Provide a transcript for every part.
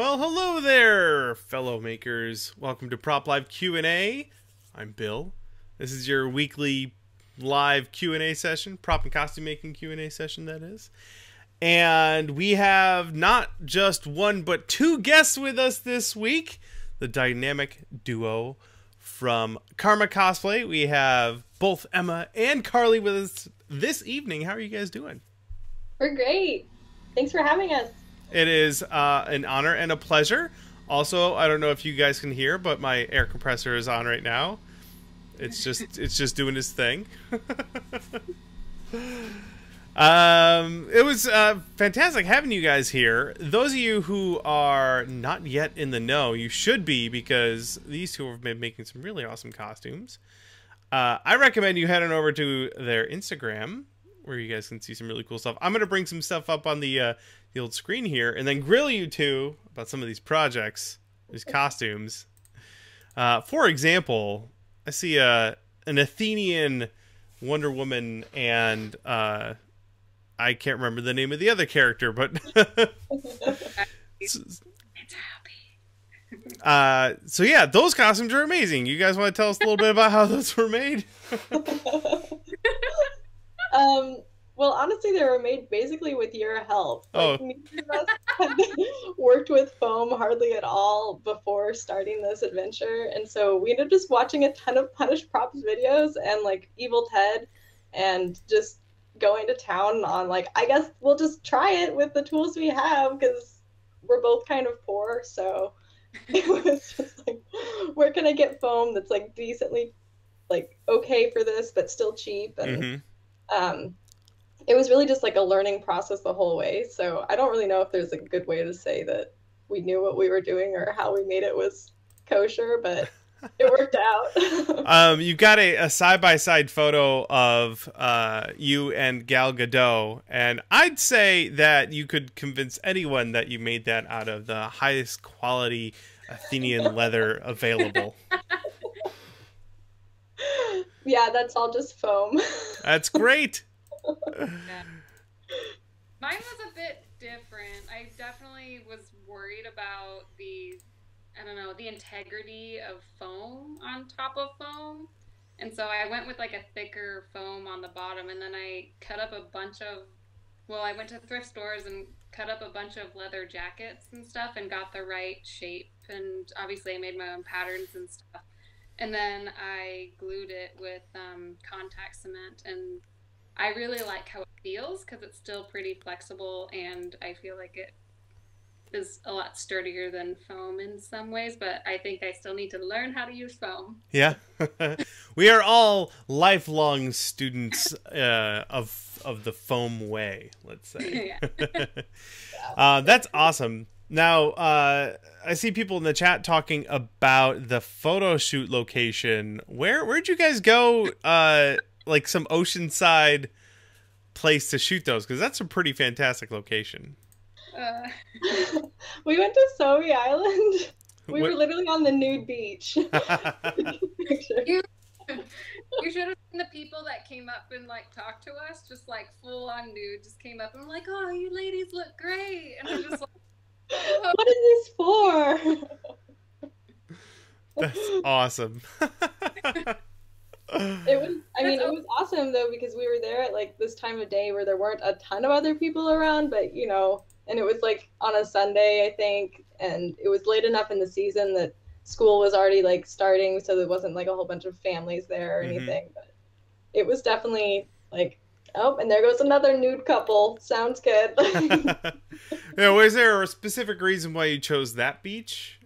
Well, hello there, fellow makers. Welcome to Prop Live Q&A. I'm Bill. This is your weekly live Q&A session, prop and costume making Q&A session, that is. And we have not just one, but two guests with us this week. The dynamic duo from Carma Cosplay. We have both Emma and Carly with us this evening. How are you guys doing? We're great. Thanks for having us. It is an honor and a pleasure. Also, I don't know if you guys can hear, but my air compressor is on right now. It's just doing its thing. It was fantastic having you guys here. Those of you who are not yet in the know, you should be, because these two have been making some really awesome costumes. I recommend you head on over to their Instagram, where you guys can see some really cool stuff. I'm going to bring some stuff up on the old screen here, and then grill you two about some of these projects, these costumes. For example, I see an Athenian Wonder Woman, and I can't remember the name of the other character, but It's happy. So yeah, those costumes are amazing. You guys want to tell us a little bit about how those were made? Well, honestly, they were made basically with your help. Oh. Neither of us had worked with foam hardly at all before starting this adventure, and so we ended up just watching a ton of Punished Props videos and like Evil Ted, and just going to town on like, I guess we'll just try it with the tools we have because we're both kind of poor. So it was just like, where can I get foam that's like decently like okay for this but still cheap? And it was really just like a learning process the whole way. So I don't really know if there's a good way to say that we knew what we were doing or how we made it was kosher, but it worked out. You've got a side-by-side photo of you and Gal Gadot, and I'd say that you could convince anyone that you made that out of the highest quality Athenian leather available. Yeah, that's all just foam. That's great. Yeah. Mine was a bit different. I definitely was worried about the integrity of foam on top of foam. And so I went with like a thicker foam on the bottom, and then I I went to thrift stores and cut up a bunch of leather jackets and stuff and got the right shape. And obviously I made my own patterns and stuff. And then I glued it with contact cement, and I really like how it feels because it's still pretty flexible, and I feel like it is a lot sturdier than foam in some ways, but I think I still need to learn how to use foam. Yeah. We are all lifelong students of the foam way, let's say. That's awesome. Now, I see people in the chat talking about the Photoshoot Location. Where'd you guys go? Like some oceanside place to shoot those, because that's a pretty fantastic location. We went to Sobe Island. We were literally on the nude beach. You should have seen the people that came up and like talked to us, just like full on nude, just came up and like, "Oh, you ladies look great," and I'm just like, oh. What is this for? That's awesome. It was awesome though, because we were there at like this time of day where there weren't a ton of other people around, but you know, and it was like on a Sunday, I think, and it was late enough in the season that school was already like starting, so there wasn't like a whole bunch of families there or anything. But it was definitely like, oh, and there goes another nude couple. Sounds good. Now, was there a specific reason why you chose that beach?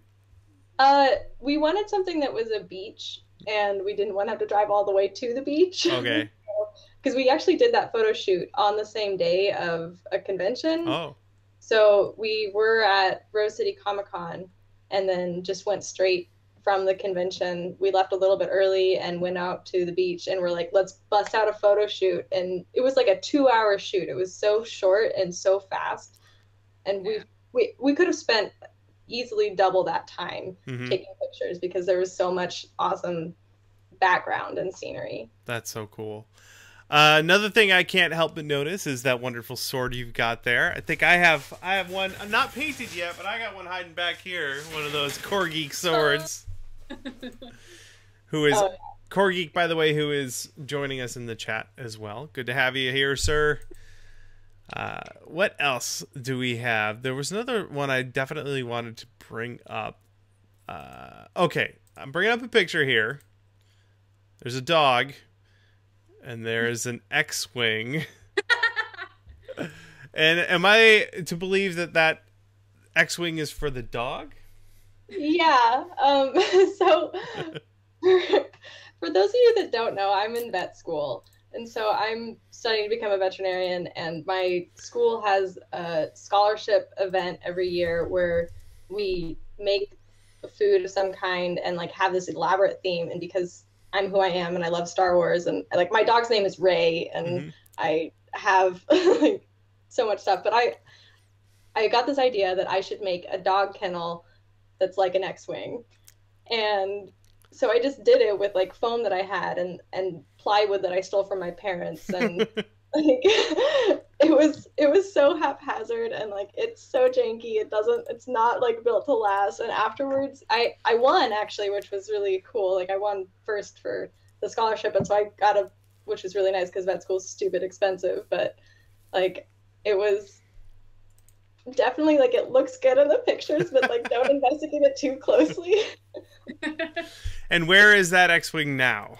We wanted something that was a beach, and we didn't want to have to drive all the way to the beach. Okay. Because we actually did that photo shoot on the same day of a convention. Oh. So we were at Rose City Comic-Con and then just went straight from the convention. We left a little bit early and went out to the beach, and we're like, let's bust out a photo shoot. And it was like a 2-hour shoot. It was so short and so fast. And we could have spent easily double that time taking pictures, because there was so much awesome background and scenery. That's so cool. Another thing I can't help but notice is that wonderful sword you've got there. I think I have one. I'm not painted yet, but I got one hiding back here. One of those Core Geek swords. Who is Core Geek, by the way, who is joining us in the chat as well. Good to have you here, sir. What else do we have? There was another one I definitely wanted to bring up. Okay, I'm bringing up a picture here. There's a dog. And there's an X-Wing. And am I to believe that that X-Wing is for the dog? Yeah. So for those of you that don't know, I'm in vet school. And so I'm studying to become a veterinarian. And my school has a scholarship event every year where we make food of some kind and like have this elaborate theme. And because I'm who I am and I love Star Wars and like my dog's name is Rey and I have like so much stuff, but I got this idea that I should make a dog kennel that's like an X-Wing. And so I just did it with like foam that I had and plywood that I stole from my parents, and like it was so haphazard and like it's so janky. It's not like built to last. And afterwards I won actually, which was really cool. Like I won first for the scholarship, and so I got which was really nice because vet school's stupid expensive, but like it was definitely like it looks good in the pictures, but like don't investigate it too closely. And where is that X-Wing now?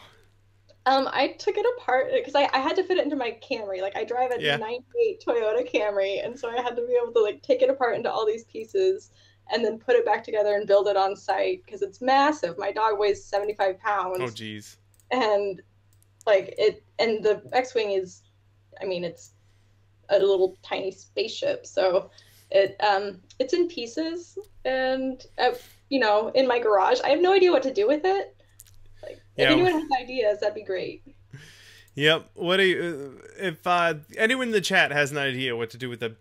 I took it apart because I had to fit it into my Camry. Like I drive a 98 Toyota Camry, and so I had to be able to like take it apart into all these pieces and then put it back together and build it on site because it's massive. My dog weighs 75 pounds. Oh geez. And like the X-Wing is, I mean, it's a little tiny spaceship, so it's in pieces, and you know, in my garage. I have no idea what to do with it. Like, if anyone has ideas, that'd be great. Yep. What do you? If anyone in the chat has an idea what to do with an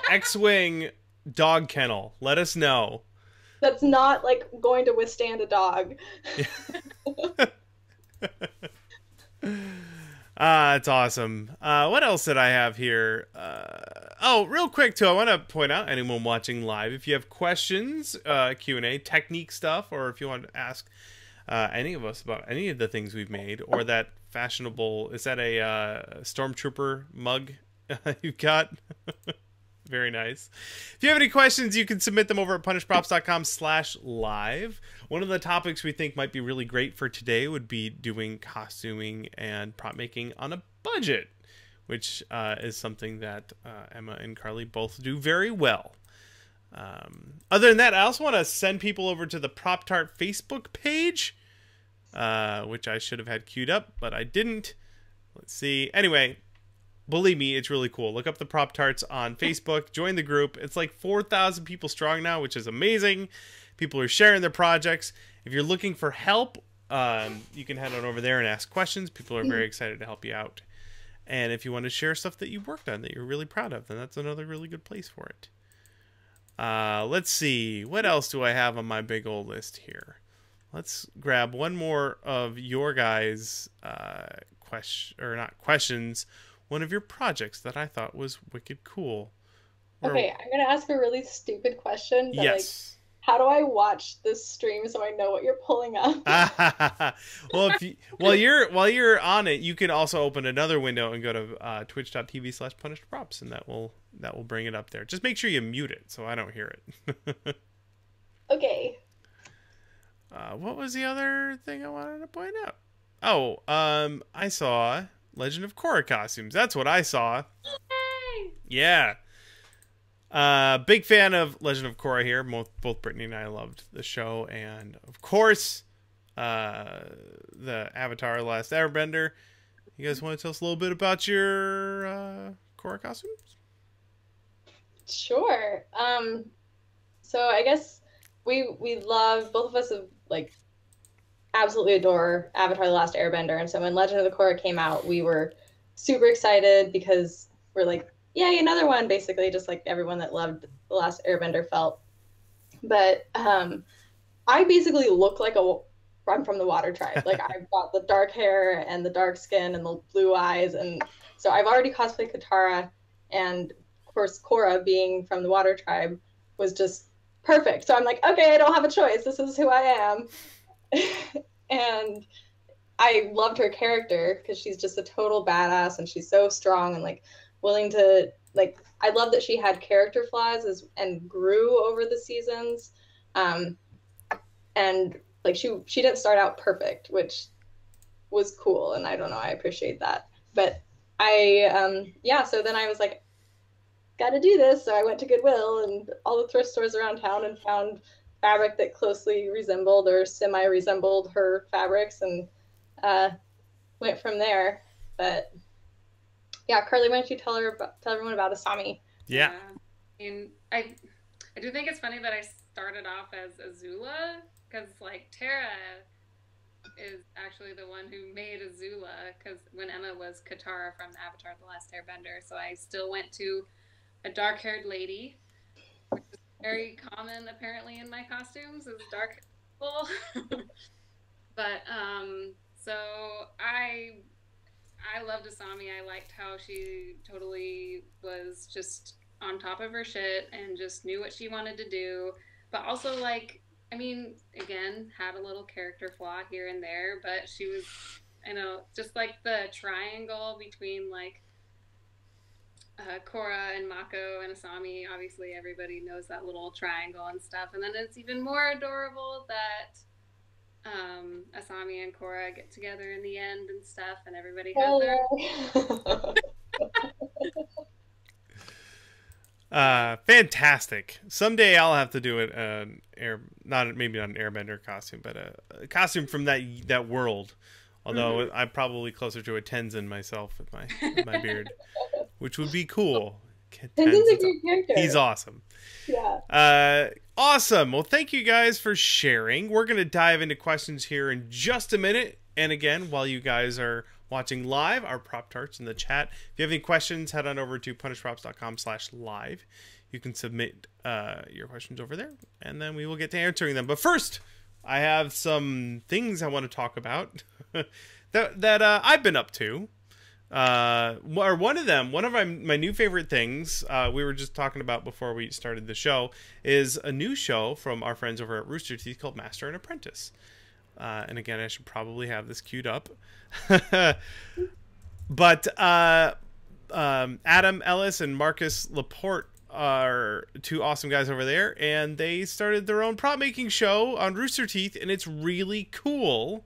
X-Wing dog kennel, let us know. That's not like going to withstand a dog. It's awesome. What else did I have here? Oh, real quick too, I want to point out anyone watching live, if you have questions, Q&A, technique stuff, or if you want to ask any of us about any of the things we've made, or that fashionable, is that a Stormtrooper mug you've got? Very nice. If you have any questions, you can submit them over at punishedprops.com/live. One of the topics we think might be really great for today would be doing costuming and prop making on a budget, which is something that Emma and Carly both do very well. Other than that, I also want to send people over to the Prop Tart Facebook page, which I should have had queued up, but I didn't. Let's see. Anyway, believe me, it's really cool. Look up the Prop Tarts on Facebook. Join the group. It's like 4,000 people strong now, which is amazing. People are sharing their projects. If you're looking for help, you can head on over there and ask questions. People are very excited to help you out. And if you want to share stuff that you've worked on that you're really proud of, then that's another really good place for it. Let's see. What else do I have on my big old list here? Let's grab one more of your guys' questions. One of your projects that I thought was wicked cool. Okay, I'm gonna ask a really stupid question. But yes. Like, how do I watch this stream so I know what you're pulling up? Well, while you're on it, you can also open another window and go to twitch.tv/punishedprops, and that will bring it up there. Just make sure you mute it so I don't hear it. Okay. What was the other thing I wanted to point out? Oh, I saw Legend of Korra costumes. That's what I saw. Yay! Yeah. Big fan of Legend of Korra here. Both Brittany and I loved the show, and of course, the Avatar: The Last Airbender. You guys want to tell us a little bit about your Korra costumes? Sure. So I guess we love, both of us have like absolutely adore Avatar: The Last Airbender, and so when Legend of the Korra came out, we were super excited because we're like, yay, another one, basically, just like everyone that loved The Last Airbender felt. But I basically look like a I'm from the water tribe. Like I've got the dark hair and the dark skin and the blue eyes, and so I've already cosplayed Katara, and of course Korra being from the water tribe was just perfect. So I'm like, okay, I don't have a choice. This is who I am. And I loved her character because she's just a total badass, and she's so strong and like willing to like. I love that she had character flaws and grew over the seasons, and like she didn't start out perfect, which was cool, and I don't know, I appreciate that. But so then I was like, gotta do this. So I went to Goodwill and all the thrift stores around town and found fabric that closely resembled or semi-resembled her fabrics, and went from there. But yeah, Carly, why don't you tell everyone about Asami? Yeah. And I do think it's funny that I started off as Azula, because like Tara is actually the one who made Azula, because when Emma was Katara from Avatar: The Last Airbender, so I still went to a dark-haired lady, which is very common apparently in my costumes, is dark people. But so I loved Asami. I liked how she totally was just on top of her shit and just knew what she wanted to do, but also like, I mean, again, had a little character flaw here and there, but she was, I know, just like the triangle between like Korra and Mako and Asami. Obviously everybody knows that little triangle and stuff, and then it's even more adorable that Asami and Korra get together in the end and stuff, and everybody has their fantastic. Someday I'll have to do it. Maybe not an airbender costume, but a costume from that world. Although I'm probably closer to a Tenzin myself with my beard, which would be cool. Tenzin's a great character. He's awesome. Yeah. Awesome. Well, thank you guys for sharing. We're going to dive into questions here in just a minute. And again, while you guys are watching live, our prop tarts in the chat. If you have any questions, head on over to punishprops.com/live. You can submit your questions over there, and then we will get to answering them. But first, I have some things I want to talk about that I've been up to. Or one of my new favorite things, we were just talking about before we started the show, is a new show from our friends over at Rooster Teeth called Master and Apprentice. And again, I should probably have this queued up. But Adam Ellis and Marcus Laporte are two awesome guys over there, and they started their own prop making show on Rooster Teeth, and it's really cool.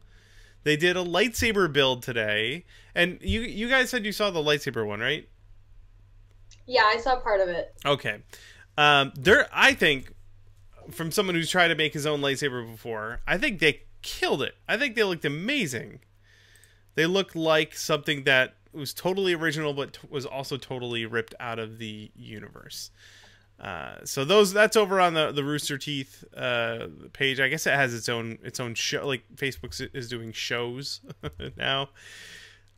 They did a lightsaber build today, and you guys said you saw the lightsaber one, right? Yeah, I saw part of it. Okay. I think, from someone who's tried to make his own lightsaber before, I think they killed it. I think they looked amazing. They looked like something that was totally original, but was also totally ripped out of the universe. So that's over on the Rooster Teeth page. I guess it has its own show. Like Facebook is doing shows now.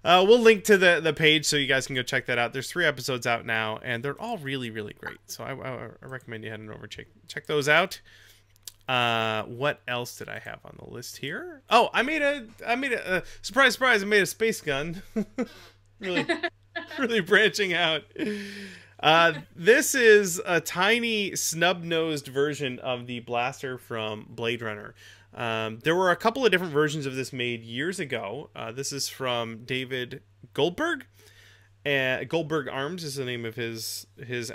We'll link to the page so you guys can go check that out. There's 3 episodes out now, and they're all really, really great. So I recommend you heading over check those out. What else did I have on the list here? Oh, I made a surprise. I made a space gun. really branching out. This is a tiny snub-nosed version of the blaster from Blade Runner. There were a couple of different versions of this made years ago. This is from David Goldberg. Goldberg Arms is the name of his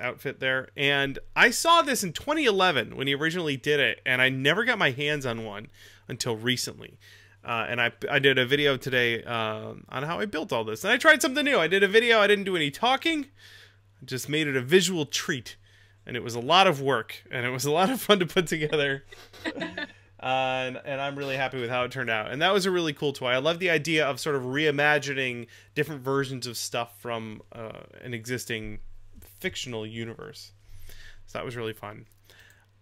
outfit there. And I saw this in 2011 when he originally did it, and I never got my hands on one until recently. And I did a video today on how I built all this. And I tried something new. I did a video. I didn't do any talking. I just made it a visual treat. And it was a lot of work. And it was a lot of fun to put together. And I'm really happy with how it turned out. And that was a really cool toy. I love the idea of sort of reimagining different versions of stuff from an existing fictional universe. So that was really fun.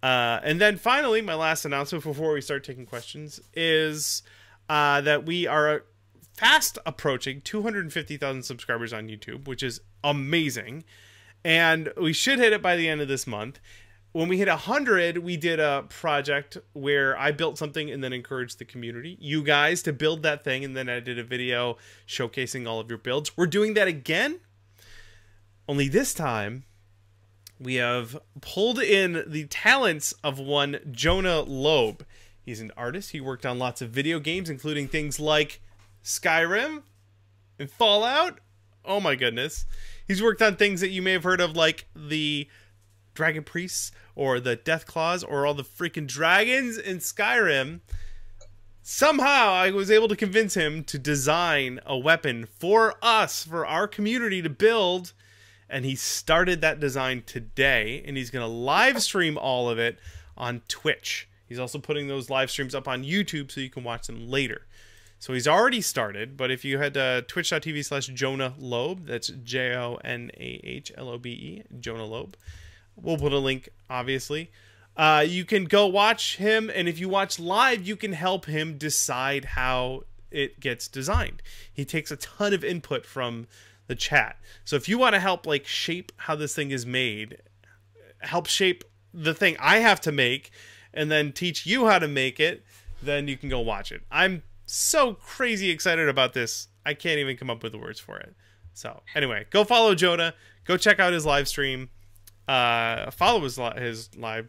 And then finally, my last announcement before we start taking questions is that we are fast approaching 250,000 subscribers on YouTube, which is amazing. And we should hit it by the end of this month. when we hit 100, we did a project where I built something and then encouraged the community, you guys, to build that thing, and then I did a video showcasing all of your builds. We're doing that again, only this time we have pulled in the talents of one Jonah Lobe. He's an artist. He worked on lots of video games, including things like Skyrim and Fallout. Oh my goodness. He's worked on things that you may have heard of, like the Dragon Priests or the Death Claws or all the freaking dragons in Skyrim. Somehow I was able to convince him to design a weapon for us, for our community to build, and he started that design today, and he's going to live stream all of it on Twitch. He's also putting those live streams up on YouTube so you can watch them later. So he's already started, but if you head to twitch.tv/Jonah Lobe, that's JONAHLOBE, Jonah Lobe. We'll put a link, obviously. You can go watch him, and if you watch live, you can help him decide how it gets designed. He takes a ton of input from the chat. So if you want to help like shape how this thing is made, help shape the thing I have to make, and then teach you how to make it, then you can go watch it. I'm so crazy excited about this. I can't even come up with the words for it. So anyway, go follow Jonah. Go check out his live stream. Follow his live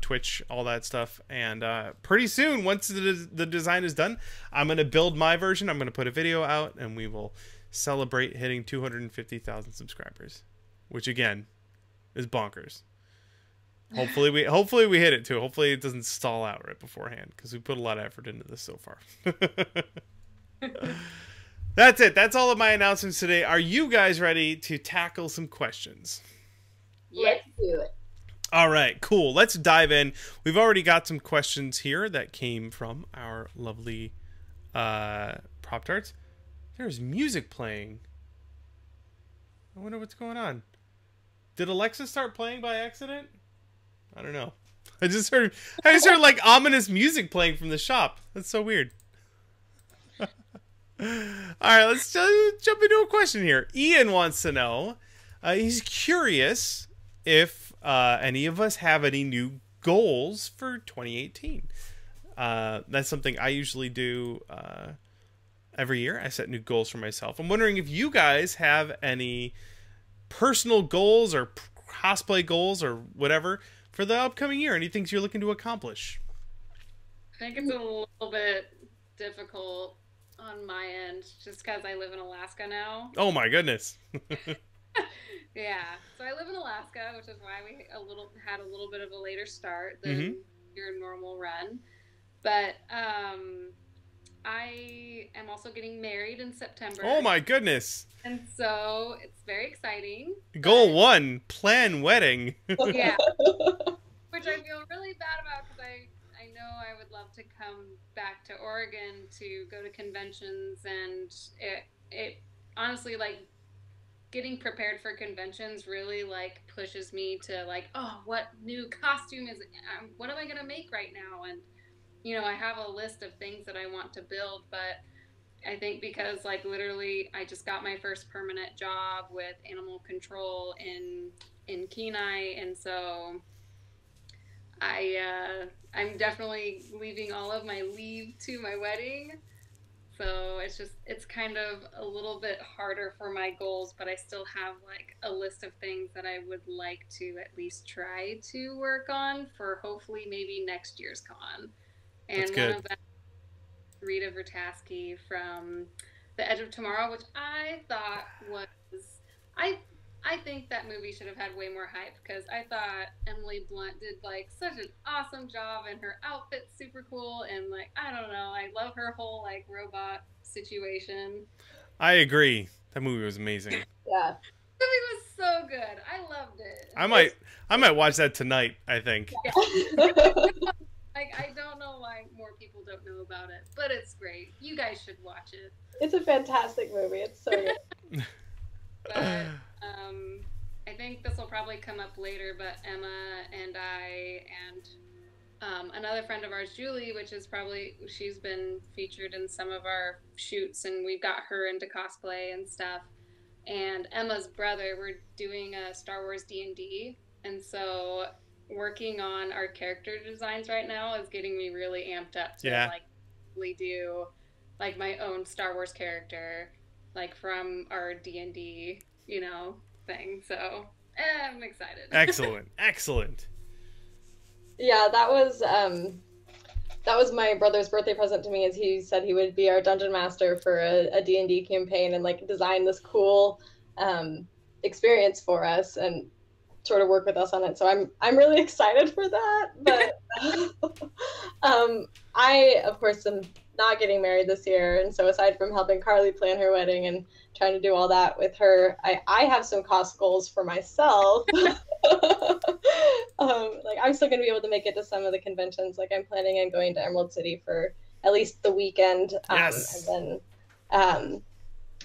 Twitch, all that stuff. And pretty soon, once the design is done, I'm going to build my version. I'm going to put a video out, and we will celebrate hitting 250,000 subscribers, which again is bonkers. Hopefully we hit it too. Hopefully it doesn't stall out right beforehand, because we put a lot of effort into this so far. That's it. That's all of my announcements today. Are you guys ready to tackle some questions? Let's do it. All right, cool. Let's dive in. We've already got some questions here that came from our lovely Prop Tarts. There's music playing. I wonder what's going on. Did Alexa start playing by accident? I don't know. I just heard like ominous music playing from the shop. That's so weird. All right, let's jump into a question here. Ian wants to know, he's curious if any of us have any new goals for 2018. That's something I usually do every year. I set new goals for myself. I'm wondering if you guys have any personal goals or cosplay goals or whatever for the upcoming year. Any things you're looking to accomplish? I think it's a little bit difficult on my end, just because I live in Alaska now. Oh my goodness. Yeah, so I live in Alaska, which is why we had a little bit of a later start than your normal run. But I am also getting married in September. Oh my goodness. And so it's very exciting. Goal 1, plan wedding. Yeah. Which I feel really bad about, because I know I would love to come back to Oregon to go to conventions, and it honestly, like, getting prepared for conventions really like pushes me to like, oh, what new costume is what am I gonna make right now? And you know, I have a list of things that I want to build, but I think because like literally I just got my first permanent job with animal control in Kenai, and so I'm definitely leaving all of my leave to my wedding. So it's kind of a little bit harder for my goals, but I still have like a list of things that I would like to at least try to work on for hopefully maybe next year's con. And that's good. One of them, Rita Vertasky from The Edge of Tomorrow, which I thought was, I think that movie should have had way more hype, because I thought Emily Blunt did like such an awesome job, and her outfit's super cool, and like, I don't know, I love her whole like robot situation. I agree. That movie was amazing. Yeah. The movie was so good. I loved it. I might watch that tonight, I think. Yeah. Like, I don't know why more people don't know about it, but it's great. You guys should watch it. It's a fantastic movie. It's so good. But I think this will probably come up later, but Emma and I and another friend of ours, Julie, she's been featured in some of our shoots, and we've got her into cosplay and stuff. And Emma's brother, we're doing a Star Wars D&D, and so working on our character designs right now is getting me really amped up to like really do like my own Star Wars character, like from our D&D, you know, thing. So I'm excited. Excellent. Excellent. Yeah, that was my brother's birthday present to me, is he said he would be our dungeon master for a D&D campaign and like design this cool experience for us and sort of work with us on it. So I'm really excited for that. But I of course am not getting married this year, and so aside from helping Carly plan her wedding and trying to do all that with her, I have some cost goals for myself. Like I'm still going to be able to make it to some of the conventions. Like I'm planning on going to Emerald City for at least the weekend. Yes. And then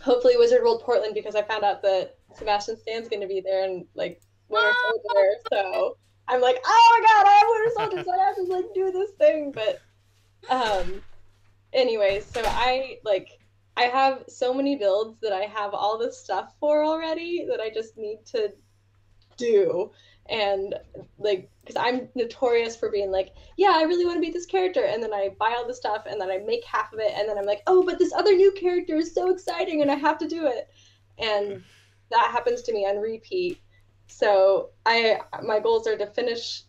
hopefully Wizard World Portland, because I found out that Sebastian Stan's going to be there and like Winter Soldier. So I'm like, oh my god, I have Winter Soldier, so I have to like do this thing. But anyways, so I have so many builds that I have all this stuff for already that I just need to do. And like, because I'm notorious for being like, yeah, I really want to be this character, and then I buy all the stuff and then I make half of it, and then I'm like, oh, but this other new character is so exciting and I have to do it. And that happens to me on repeat. So my goals are to finish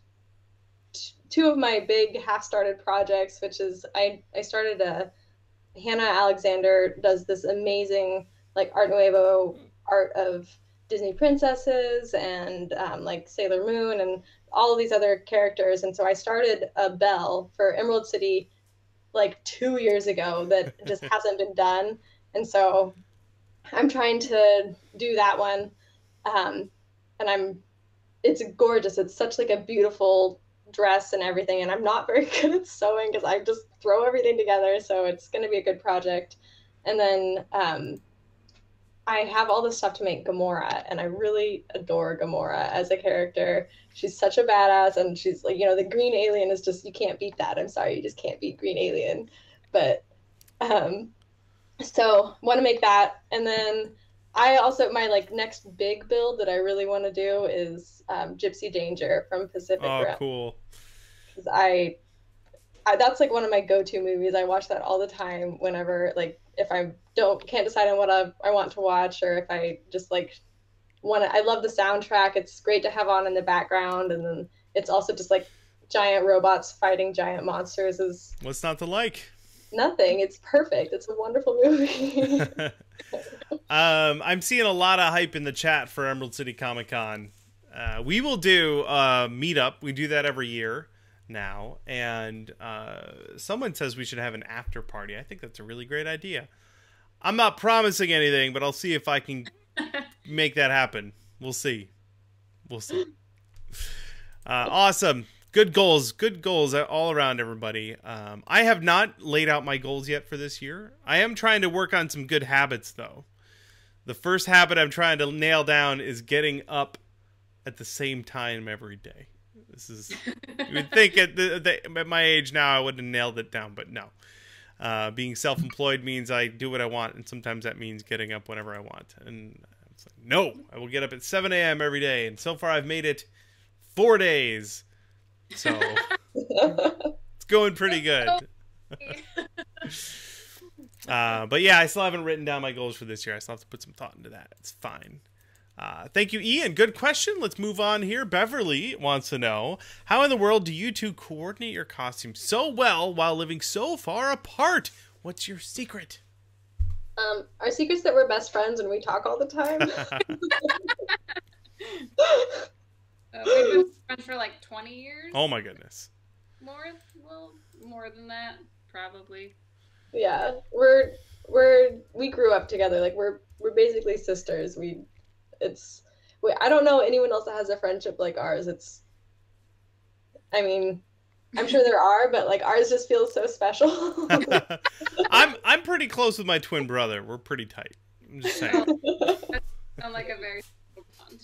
two of my big half-started projects, which is I started Hannah Alexander does this amazing like Art Nouveau art of Disney princesses and like Sailor Moon and all of these other characters. And so I started a Belle for Emerald City like 2 years ago that just hasn't been done. And so I'm trying to do that one. And it's gorgeous. It's such like a beautiful dress and everything. And I'm not very good at sewing because I just throw everything together. So it's going to be a good project. And then I have all this stuff to make Gamora, and I really adore Gamora as a character. She's such a badass, and she's like, you know, the green alien is just, you can't beat that. I'm sorry, you just can't beat green alien. But so want to make that. And then I also, my like next big build that I really want to do is Gypsy Danger from Pacific Rim. Oh, cool. Because that's like one of my go-to movies. I watch that all the time whenever, like, if I can't decide on what I want to watch, or if I just like I love the soundtrack. It's great to have on in the background, and then it's also just like giant robots fighting giant monsters is what's not to like? Nothing. It's perfect. It's a wonderful movie. I'm seeing a lot of hype in the chat for Emerald City Comic Con. We will do a meetup. We do that every year now, and someone says we should have an after party. I think that's a really great idea. I'm not promising anything, but I'll see if I can make that happen. We'll see. Awesome. Good goals all around, everybody. I have not laid out my goals yet for this year. I am trying to work on some good habits, though. The first habit I'm trying to nail down is getting up at the same time every day. This is, you would think at my age now I would have nailed it down, but no. Being self-employed means I do what I want, and sometimes that means getting up whenever I want. And it's like, no, I will get up at 7 a.m. every day, and so far I've made it 4 days. So it's going pretty good. But yeah, I still haven't written down my goals for this year. I still have to put some thought into that. It's fine. Thank you, Ian. Good question. Let's move on here. Beverly wants to know, how in the world do you two coordinate your costumes so well while living so far apart? What's your secret? Our secret's that we're best friends and we talk all the time. We've been friends for like 20 years. Oh my goodness. More than that, probably. Yeah, we grew up together. Like we're basically sisters. I don't know anyone else that has a friendship like ours. I mean, I'm sure there are, but like ours just feels so special. I'm pretty close with my twin brother. We're pretty tight. I'm just saying. I'm like a very bond.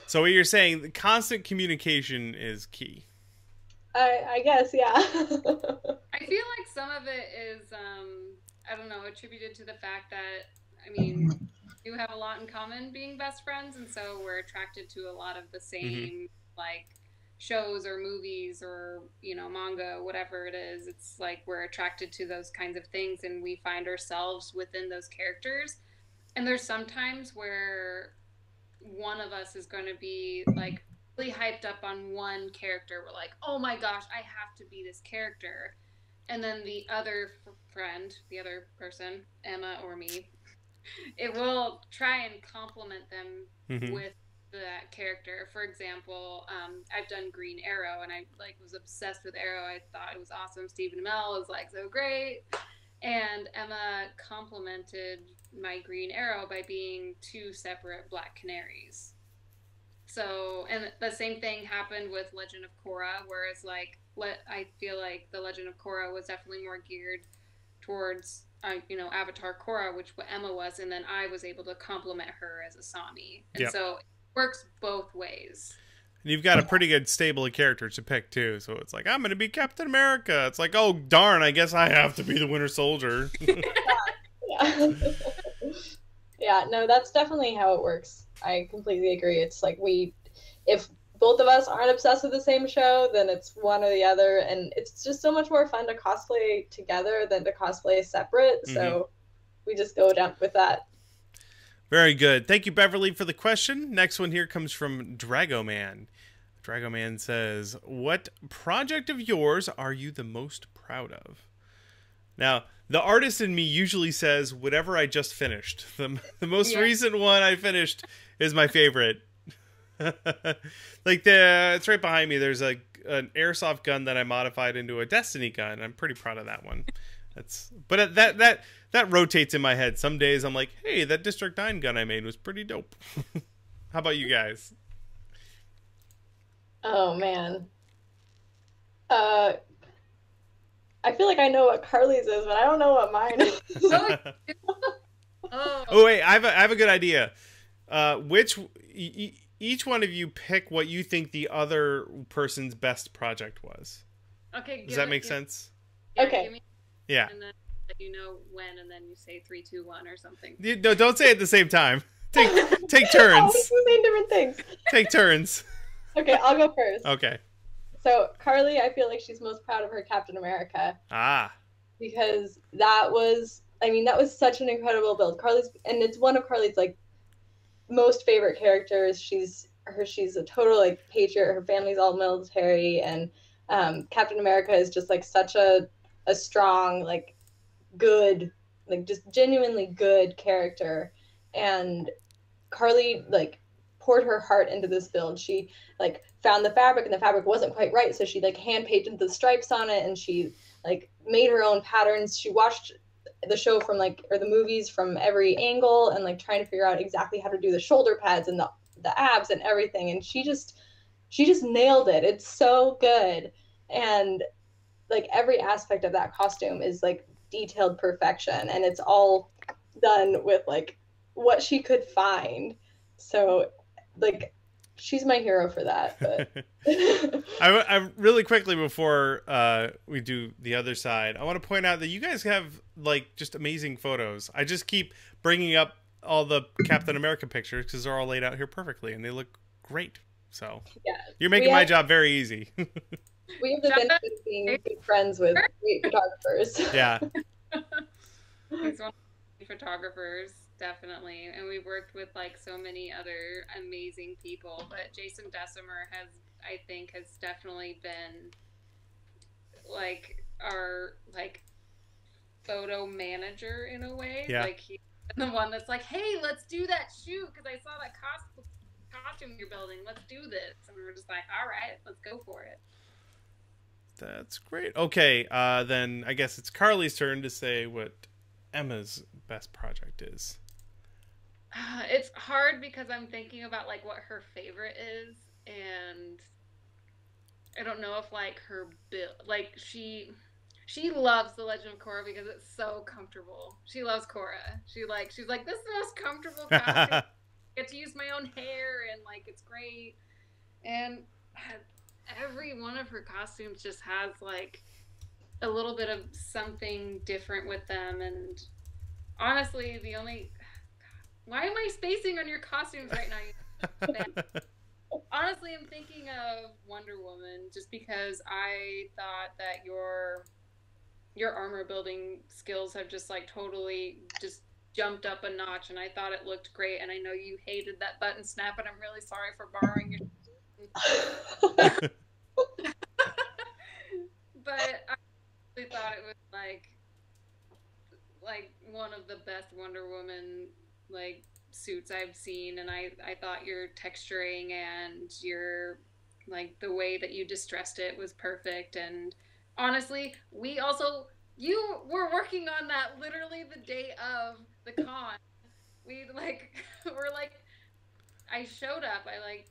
So what you're saying, the constant communication is key. I guess, yeah. I feel like some of it is, I don't know, attributed to the fact that, I mean, do have a lot in common being best friends, and so we're attracted to a lot of the same like shows or movies or, you know, manga, whatever it is. It's like we're attracted to those kinds of things and we find ourselves within those characters. And there's sometimes where one of us is going to be like really hyped up on one character. We're like, oh my gosh, I have to be this character. And then the other friend, the other person, Emma or me, it will try and complement them with that character. For example, I've done Green Arrow, and I like was obsessed with Arrow. I thought it was awesome. Stephen Amell was like so great, and Emma complimented my Green Arrow by being two separate Black Canaries. So, and the same thing happened with Legend of Korra, whereas like I feel like the Legend of Korra was definitely more geared towards you know, Avatar Korra, which what Emma was, and then I was able to complement her as Asami, and so it works both ways. And you've got a pretty good stable of characters to pick too, so it's like, I'm gonna be Captain America. It's like, oh darn, I guess I have to be the Winter Soldier. Yeah, no, that's definitely how it works. I completely agree. It's like if both of us aren't obsessed with the same show, then it's one or the other, and it's just so much more fun to cosplay together than to cosplay separate, so we just go down with that. Very good. Thank you, Beverly, for the question. Next one here comes from Dragoman. Dragoman says, what project of yours are you the most proud of? Now, the artist in me usually says whatever I just finished. The most recent one I finished is my favorite. Like it's right behind me. There's an airsoft gun that I modified into a Destiny gun. I'm pretty proud of that one. But that rotates in my head. Some days I'm like, hey, that District 9 gun I made was pretty dope. How about you guys? Oh man. I feel like I know what Carly's is, but I don't know what mine is. Oh wait, I have a good idea. Each one of you pick what you think the other person's best project was. Okay. Does that make sense? Okay. Yeah. And then you know when, and then you say 3, 2, 1 or something. No, don't say it at the same time. Take turns. We're saying different things. Take turns. Okay, I'll go first. Okay. So Carly, I feel like she's most proud of her Captain America. Because that was such an incredible build. And it's one of Carly's like most favorite characters. She's a total like patriot. Her family's all military, and Captain America is just like such a strong, like good, like just genuinely good character. And Carly like poured her heart into this build. She like found the fabric, and the fabric wasn't quite right, so she like hand painted the stripes on it, and she like made her own patterns. She watched the show or the movies from every angle, and like trying to figure out exactly how to do the shoulder pads and the abs and everything, and she just nailed it. It's so good. And like every aspect of that costume is like detailed perfection, and it's all done with like what she could find. So like she's my hero for that. But I really quickly before we do the other side, I want to point out that you guys have like just amazing photos. I just keep bringing up all the Captain America pictures because they're all laid out here perfectly and they look great. So you're making my job very easy. We have the benefit of being good friends with great photographers. Yeah. He's one of the photographers, definitely. And we've worked with like so many other amazing people, but Jason DeSomer has definitely been like our like photo manager in a way. Yeah. Like he's the one that's like, hey, let's do that shoot because I saw that costume you're building. Let's do this. And we were just like, all right, let's go for it. That's great. Okay, then I guess it's Carly's turn to say what Emma's best project is. It's hard because I'm thinking about like what her favorite is, and I don't know if like her build, like she loves the Legend of Korra because it's so comfortable. She loves Korra. She's like this is the most comfortable costume. I get to use my own hair, and like it's great. And every one of her costumes just has like a little bit of something different with them. And honestly, Why am I spacing on your costumes right now? Honestly, I'm thinking of Wonder Woman just because I thought that your armor building skills have just like totally just jumped up a notch, and I thought it looked great. And I know you hated that button snap, and I'm really sorry for borrowing your. But I really thought it was like one of the best Wonder Woman like suits I've seen, and I thought your texturing and your like the way that you distressed it was perfect. And honestly, you were working on that literally the day of the con. We like were like I showed up. I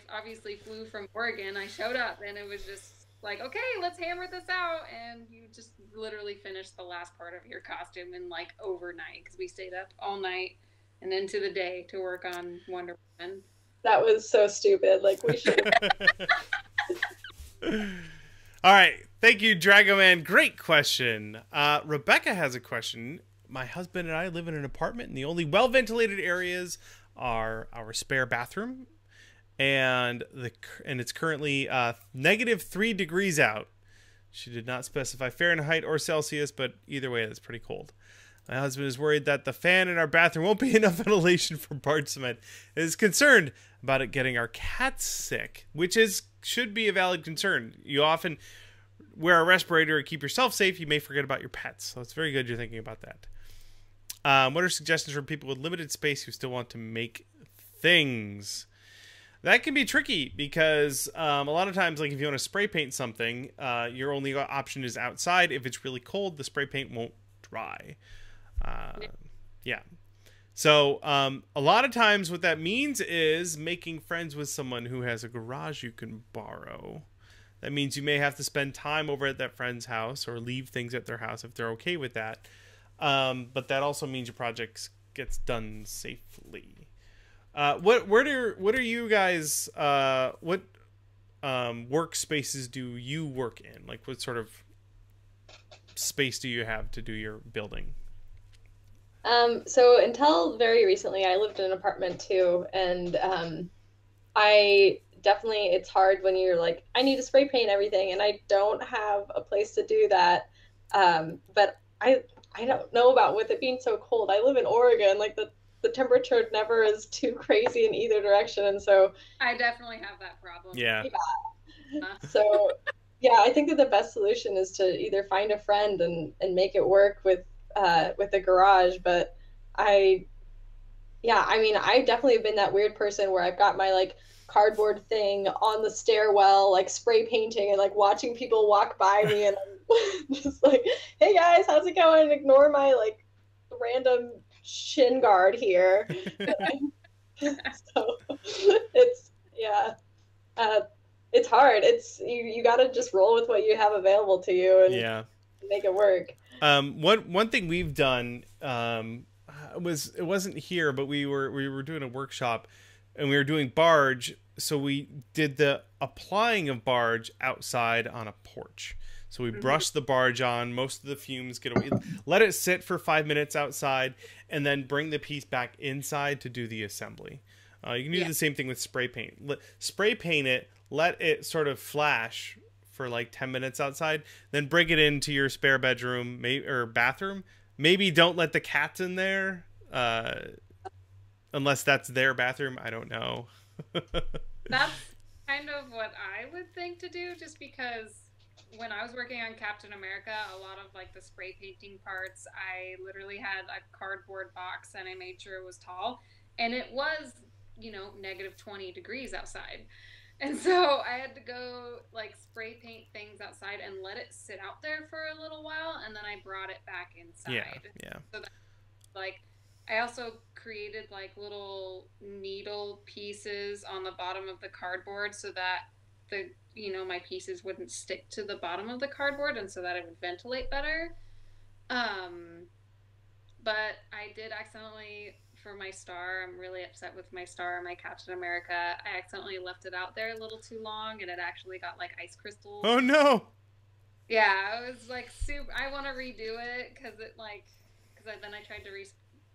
obviously flew from Oregon. I showed up and it was just like, okay, let's hammer this out. And you just literally finished the last part of your costume in like overnight because we stayed up all night and into the day to work on Wonder Woman. That was so stupid. Like, we should All right. Thank you, Dragoman. Great question. Rebecca has a question. My husband and I live in an apartment, and the only well-ventilated areas are our spare bathroom, and it's currently -3 degrees out. She did not specify Fahrenheit or Celsius, but either way, that's pretty cold. My husband is worried that the fan in our bathroom won't be enough ventilation for barge cement. He is concerned about it getting our cats sick, which should be a valid concern. You often wear a respirator to keep yourself safe. You may forget about your pets, so it's very good you're thinking about that. What are suggestions for people with limited space who still want to make things? That can be tricky because a lot of times, like if you want to spray paint something, your only option is outside. If it's really cold, the spray paint won't dry. Yeah. So a lot of times what that means is making friends with someone who has a garage you can borrow. That means you may have to spend time over at that friend's house or leave things at their house if they're okay with that. But that also means your project gets done safely. What are you guys? What workspaces do you work in? Like, what sort of space do you have to do your building? So until very recently, I lived in an apartment too, and I definitely, it's hard when you're like, I need to spray paint everything, and I don't have a place to do that. But I don't know about with it being so cold. I live in Oregon, like the temperature never is too crazy in either direction, and so I definitely have that problem. Yeah. So yeah, I think that the best solution is to either find a friend and make it work with a garage. But I mean, I definitely have been that weird person where I've got my like cardboard thing on the stairwell, like spray painting and like watching people walk by me, and I'm just like, hey guys, how's it going? Ignore my like random shin guard here. So it's hard. It's you got to just roll with what you have available to you and make it work. One thing we've done it wasn't here, but we were doing a workshop and we were doing barge, so we did the applying of barge outside on a porch. So we brushed the barge on, most of the fumes get away, let it sit for 5 minutes outside, and then bring the piece back inside to do the assembly. You can do the same thing with spray paint. Spray paint it, let it sort of flash for like 10 minutes outside, then bring it into your spare bedroom or bathroom. Maybe don't let the cats in there, unless that's their bathroom. I don't know. That's kind of what I would think to do, just because when I was working on Captain America, a lot of like the spray painting parts, I literally had a cardboard box and I made sure it was tall, and it was, -20 degrees outside. And so I had to go like spray paint things outside and let it sit out there for a little while, and then I brought it back inside. Yeah. So that, like, I also created like little needle pieces on the bottom of the cardboard so that my pieces wouldn't stick to the bottom of the cardboard, and so that it would ventilate better. But I did accidentally, for my star, I'm really upset with my star, my Captain America, I accidentally left it out there a little too long, and it actually got like ice crystals. Oh no! Yeah, I was like, I want to redo it, because then I tried to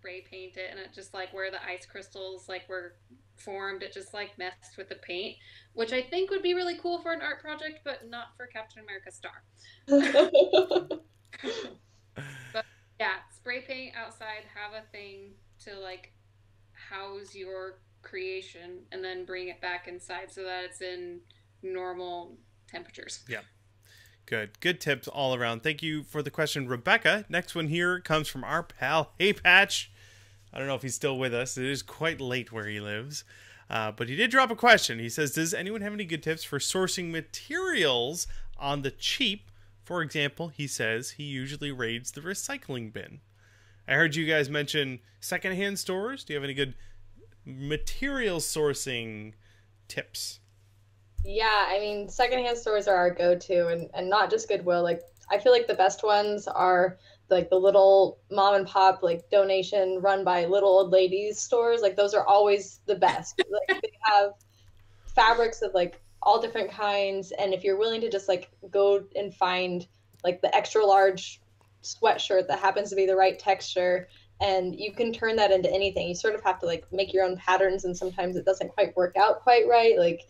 spray paint it, and it just like where the ice crystals like were formed, it just like messed with the paint, which I think would be really cool for an art project, but not for Captain America's star. But yeah, spray paint outside, have a thing to like house your creation, and then bring it back inside so that it's in normal temperatures. Yeah. Good tips all around. Thank you for the question, Rebecca. Next one here comes from our pal, Hey Patch. I don't know if he's still with us. It is quite late where he lives. But he did drop a question. He says, does anyone have any good tips for sourcing materials on the cheap? For example, he says he usually raids the recycling bin. I heard you guys mention secondhand stores. Do you have any good material sourcing tips? Yeah, I mean, secondhand stores are our go-to, and not just Goodwill. Like, I feel like the best ones are like the little mom and pop like donation run by little old ladies stores. Like, those are always the best. Like, they have fabrics of like all different kinds, and if you're willing to just like go and find like the extra large sweatshirt that happens to be the right texture, and you can turn that into anything. You sort of have to like make your own patterns, and sometimes it doesn't quite work out quite right. Like,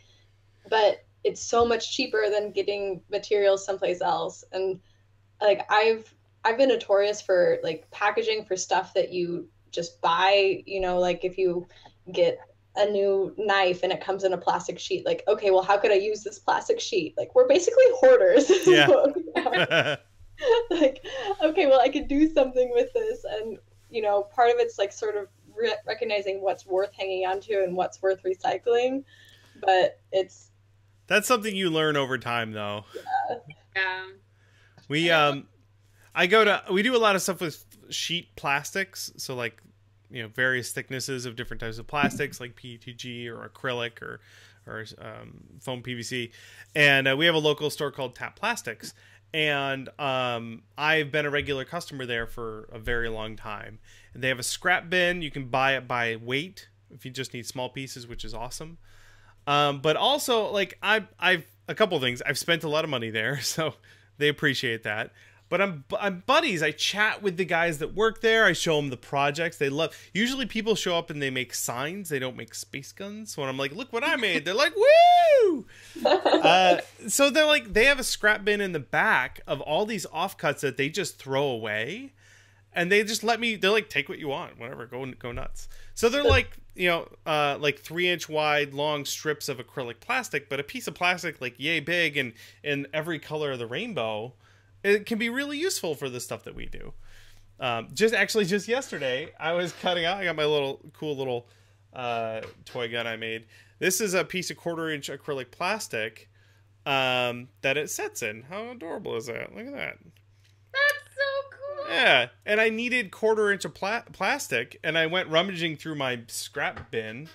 but it's so much cheaper than getting materials someplace else. And like I've been notorious for like packaging for stuff that you just buy, you know, like if you get a new knife and it comes in a plastic sheet, like, okay, well, how could I use this plastic sheet? Like, we're basically hoarders. Yeah. Like, okay, well, I could do something with this. And, you know, part of it's like sort of recognizing what's worth hanging on to and what's worth recycling. But that's something you learn over time, though. Yeah. We we do a lot of stuff with sheet plastics, so like, you know, various thicknesses of different types of plastics, like PETG or acrylic or foam PVC, and we have a local store called Tap Plastics, and I've been a regular customer there for a very long time. And they have a scrap bin. You can buy it by weight if you just need small pieces, which is awesome. But also, like, I've a couple of things. I've spent a lot of money there, so they appreciate that. But I'm buddies. I chat with the guys that work there. I show them the projects they love. Usually people show up and they make signs. They don't make space guns. So when I'm like, look what I made, they're like, woo! So they're like, they have a scrap bin in the back of all these offcuts that they just throw away. And they just let me, they're like, take what you want, whatever, go nuts. So they're like, you know, like 3-inch wide long strips of acrylic plastic, but a piece of plastic like yay big and in every color of the rainbow. It can be really useful for the stuff that we do. Just yesterday, I was cutting out, I got my cool little toy gun I made. This is a piece of 1/4-inch acrylic plastic that it sets in. How adorable is that? Look at that. That's so cool. Yeah, and I needed 1/4-inch of plastic, and I went rummaging through my scrap bin,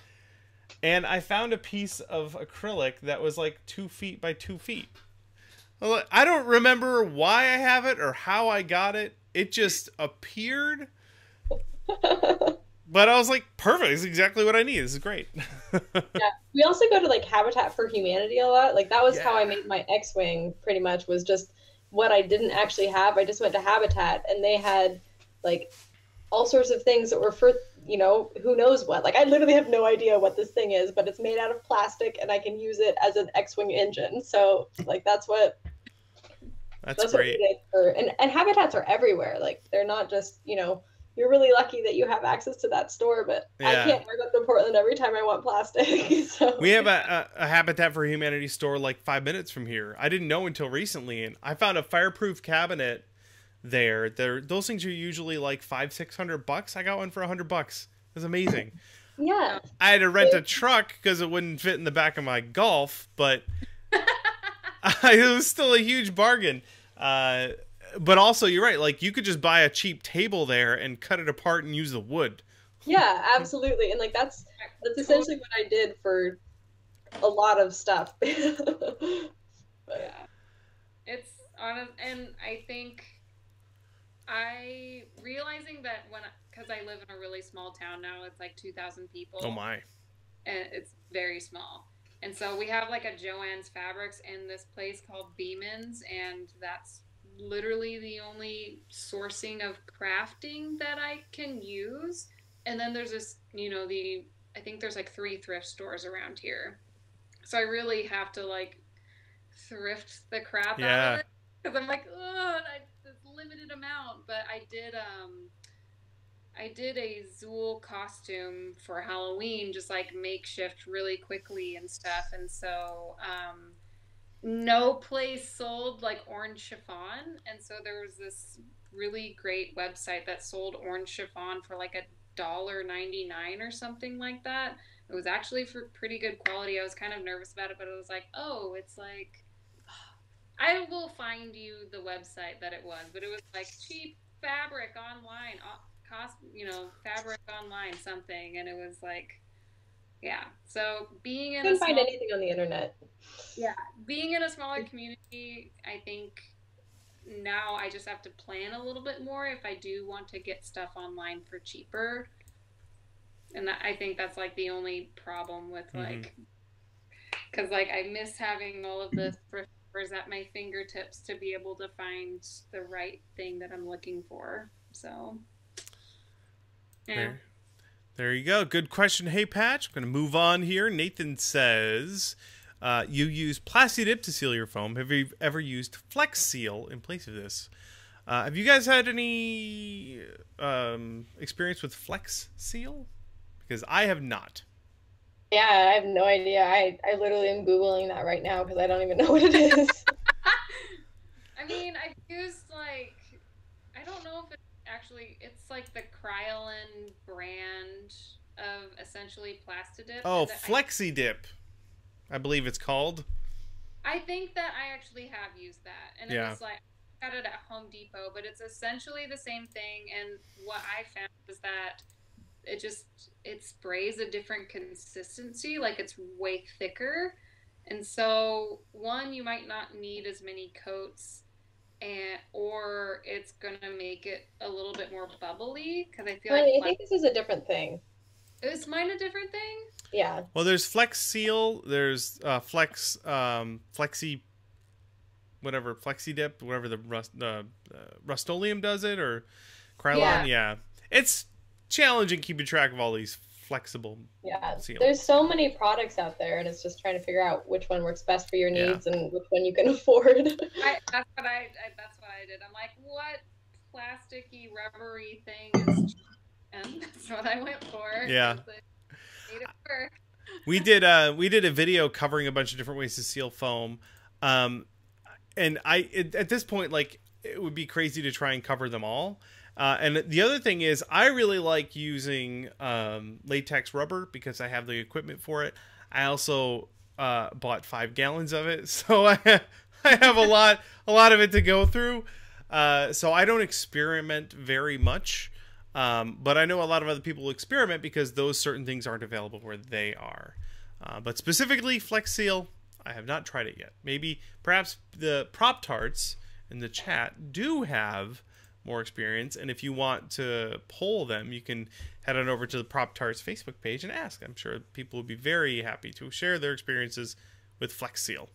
and I found a piece of acrylic that was like 2 feet by 2 feet. I don't remember why I have it or how I got it. It just appeared. But I was like, perfect. This is exactly what I need. This is great. Yeah. We also go to like Habitat for Humanity a lot. Like that was how I made my XWing pretty much, was just what I didn't actually have. I just went to Habitat and they had like all sorts of things that were for, you know, who knows what. Like I literally have no idea what this thing is, but it's made out of plastic and I can use it as an X-Wing engine. So like that's great. What we did and Habitats are everywhere. Like they're not just, you know, you're really lucky that you have access to that store, but I can't drive up to Portland every time I want plastic. So we have a Habitat for Humanity store like 5 minutes from here. I didn't know until recently, and I found a fireproof cabinet there. Those things are usually like $500-600. I got one for $100. It was amazing. Yeah. I had to rent a truck because it wouldn't fit in the back of my Golf, but it was still a huge bargain. But also, you're right. Like, you could just buy a cheap table there and cut it apart and use the wood. Yeah, absolutely. And like that's essentially what I did for a lot of stuff. Yeah, it's honest, and I think realizing that because I live in a really small town now, it's like 2,000 people. Oh my! And it's very small. And so we have like a Joann's Fabrics in this place called Beeman's, and that's literally the only sourcing of crafting that I can use. And then there's this, you know, I think there's like 3 thrift stores around here. So I really have to like thrift the crap out of it. Because I'm like, oh, this limited amount. But I did a Zool costume for Halloween, just like makeshift really quickly and stuff. And so no place sold like orange chiffon. And so there was this really great website that sold orange chiffon for like $1.99 or something like that. It was actually for pretty good quality. I was kind of nervous about it, but it was like, oh, it's like, I will find you the website that it was, but it was like cheap fabric online, fabric online something, and it was like, yeah. So being in couldn't find anything on the internet. Yeah, being in a smaller community, I think now I just have to plan a little bit more if I do want to get stuff online for cheaper. And I think that's like the only problem with like, because like I miss having all of the thrift stores at my fingertips to be able to find the right thing that I'm looking for. So, yeah. There you go. Good question. Hey, Patch. I'm going to move on here. Nathan says, you use Plasti Dip to seal your foam. Have you ever used Flex Seal in place of this? Have you guys had any experience with Flex Seal? Because I have not. Yeah, I have no idea. I literally am Googling that right now because I don't even know what it is. I mean, I've used like, I don't know if it's like the Kryolan brand of essentially Plasti Dip. Oh, Flexi Dip, I believe it's called. I think that I actually have used that. And it was like, I got it at Home Depot, but it's essentially the same thing. And what I found is that it sprays a different consistency, like it's way thicker. And so one, you might not need as many coats, or it's gonna make it a little bit more bubbly, because I feel like I think this is a different thing. Is mine a different thing? Yeah. Well, there's Flex Seal, there's Flexi, whatever, Flexi Dip, whatever the Rust-Oleum does it, or Krylon. Yeah. It's challenging keeping track of all these flexible seals. There's so many products out there, and it's just trying to figure out which one works best for your needs and which one you can afford. That's what I did. I'm like, what plasticky rubbery thing is, and that's what I went for. Yeah. Made it work. We did a video covering a bunch of different ways to seal foam, and at this point, like, it would be crazy to try and cover them all. And the other thing is, I really like using latex rubber because I have the equipment for it. I also bought 5 gallons of it, so I have a lot of it to go through. So I don't experiment very much, but I know a lot of other people experiment because those certain things aren't available where they are. But specifically Flex Seal, I have not tried it yet. Perhaps the Prop Tarts in the chat do have more experience, and if you want to poll them, you can head on over to the Prop Tarts Facebook page and ask. I'm sure people would be very happy to share their experiences with Flex Seal.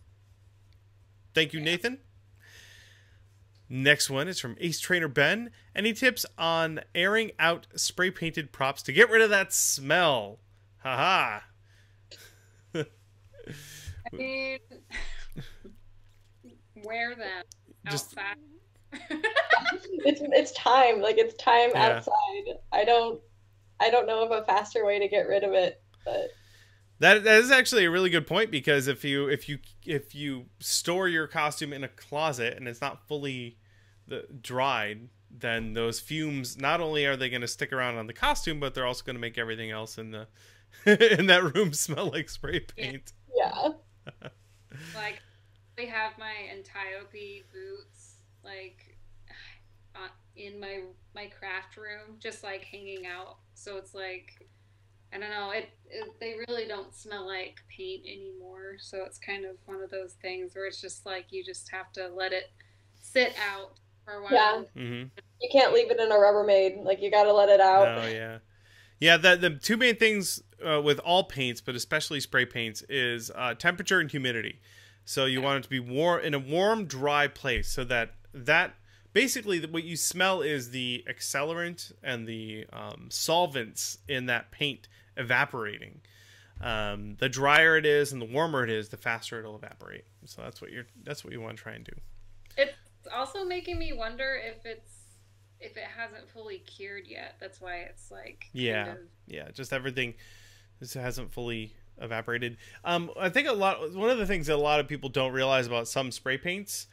Thank you, Nathan. Next one is from Ace Trainer Ben. Any tips on airing out spray painted props to get rid of that smell? Haha. I mean, wear them outside. It's time. Like, it's time outside. I don't know of a faster way to get rid of it, but that is actually a really good point, because if you store your costume in a closet and it's not fully dried, then those fumes, not only are they going to stick around on the costume, but they're also going to make everything else in the in that room smell like spray paint. Yeah. Like, I have my Antiope boots like in my craft room, just like hanging out. So it's like, I don't know, they really don't smell like paint anymore. So it's kind of one of those things where it's just like you just have to let it sit out for a while. Yeah. Mm-hmm. You can't leave it in a Rubbermaid. Like, you got to let it out. Oh yeah. Yeah, the two main things with all paints, but especially spray paints, is temperature and humidity. So you want it to be warm, in a warm, dry place, so that that basically what you smell is the accelerant and the solvents in that paint evaporating. The drier it is and the warmer it is, the faster it'll evaporate. So that's what you want to try and do. It's also making me wonder if it hasn't fully cured yet. That's why it's like yeah, just everything just hasn't fully evaporated. I think one of the things that a lot of people don't realize about some spray paints,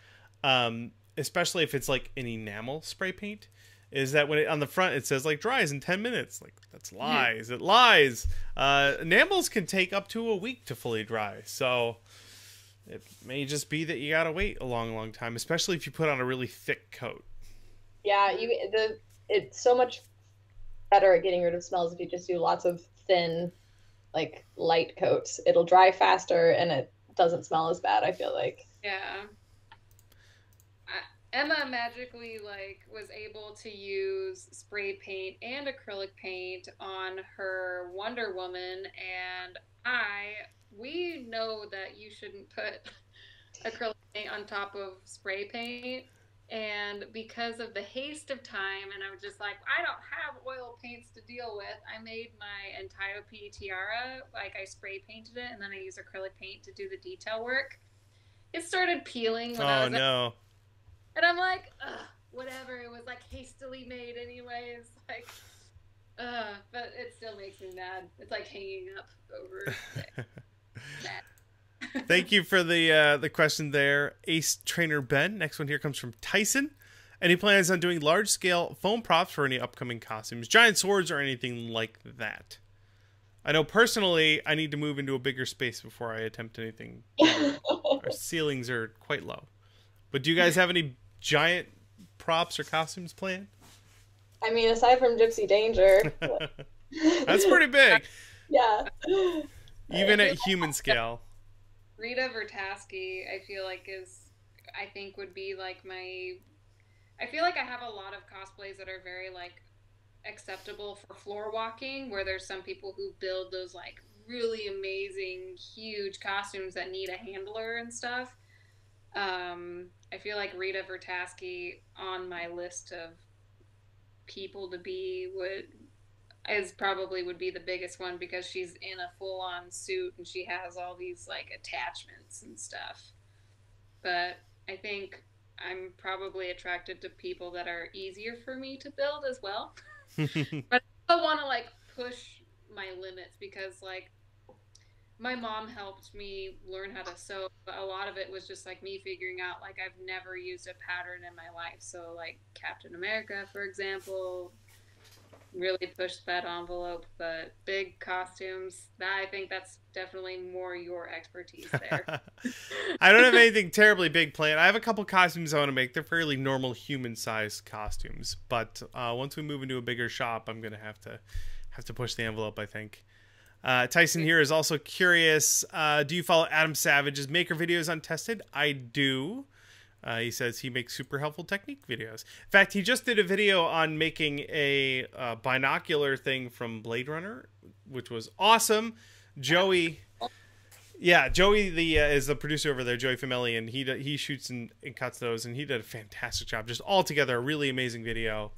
especially if it's like an enamel spray paint, is that when on the front it says like dries in 10 minutes. Like, that's lies. It lies. Enamels can take up to a week to fully dry. So it may just be that you gotta wait a long time, especially if you put on a really thick coat. Yeah, it's so much better at getting rid of smells if you just do lots of thin, like, light coats. It'll dry faster and it doesn't smell as bad, I feel like. Yeah. Emma magically was able to use spray paint and acrylic paint on her Wonder Woman, and we know that you shouldn't put acrylic paint on top of spray paint, and because of the haste of time, and I was just like, I don't have oil paints to deal with, I made my Antiope tiara, I spray painted it, and then I used acrylic paint to do the detail work. It started peeling when I was no. And I'm like, ugh, whatever. It was hastily made anyways. But it still makes me mad. It's hanging up over that. Thank you for the question there, Ace Trainer Ben. Next one here comes from Tyson. And he plans on doing large-scale foam props for any upcoming costumes, giant swords, or anything like that. I know personally I need to move into a bigger space before I attempt anything. Our ceilings are quite low. But do you guys have any giant props or costumes planned? I mean, aside from Gypsy Danger. That's pretty big. Yeah. Even at human scale. Rita Vertasky, I think would be I feel like I have a lot of cosplays that are very acceptable for floor walking, where there's some people who build those really amazing, huge costumes that need a handler and stuff. I feel like Rita Vertasky on my list of people to be would be the biggest one, because she's in a full-on suit and she has all these attachments and stuff. But I think I'm probably attracted to people that are easier for me to build as well. But I don't want to push my limits, because my mom helped me learn how to sew, but a lot of it was just me figuring out I've never used a pattern in my life. So Captain America, for example, really pushed that envelope. But big costumes, I think that's definitely more your expertise there. I don't have anything terribly big planned. I have a couple costumes I want to make. They're fairly normal human-sized costumes, but once we move into a bigger shop, I'm gonna have to push the envelope, I think. Tyson here is also curious, do you follow Adam Savage's maker videos on Tested? I do. He says he makes super helpful technique videos. In fact, he just did a video on making a binocular thing from Blade Runner, which was awesome. Joey is the producer over there, Joey Famelli, and he shoots and cuts those, and he did a fantastic job. Just altogether a really amazing video.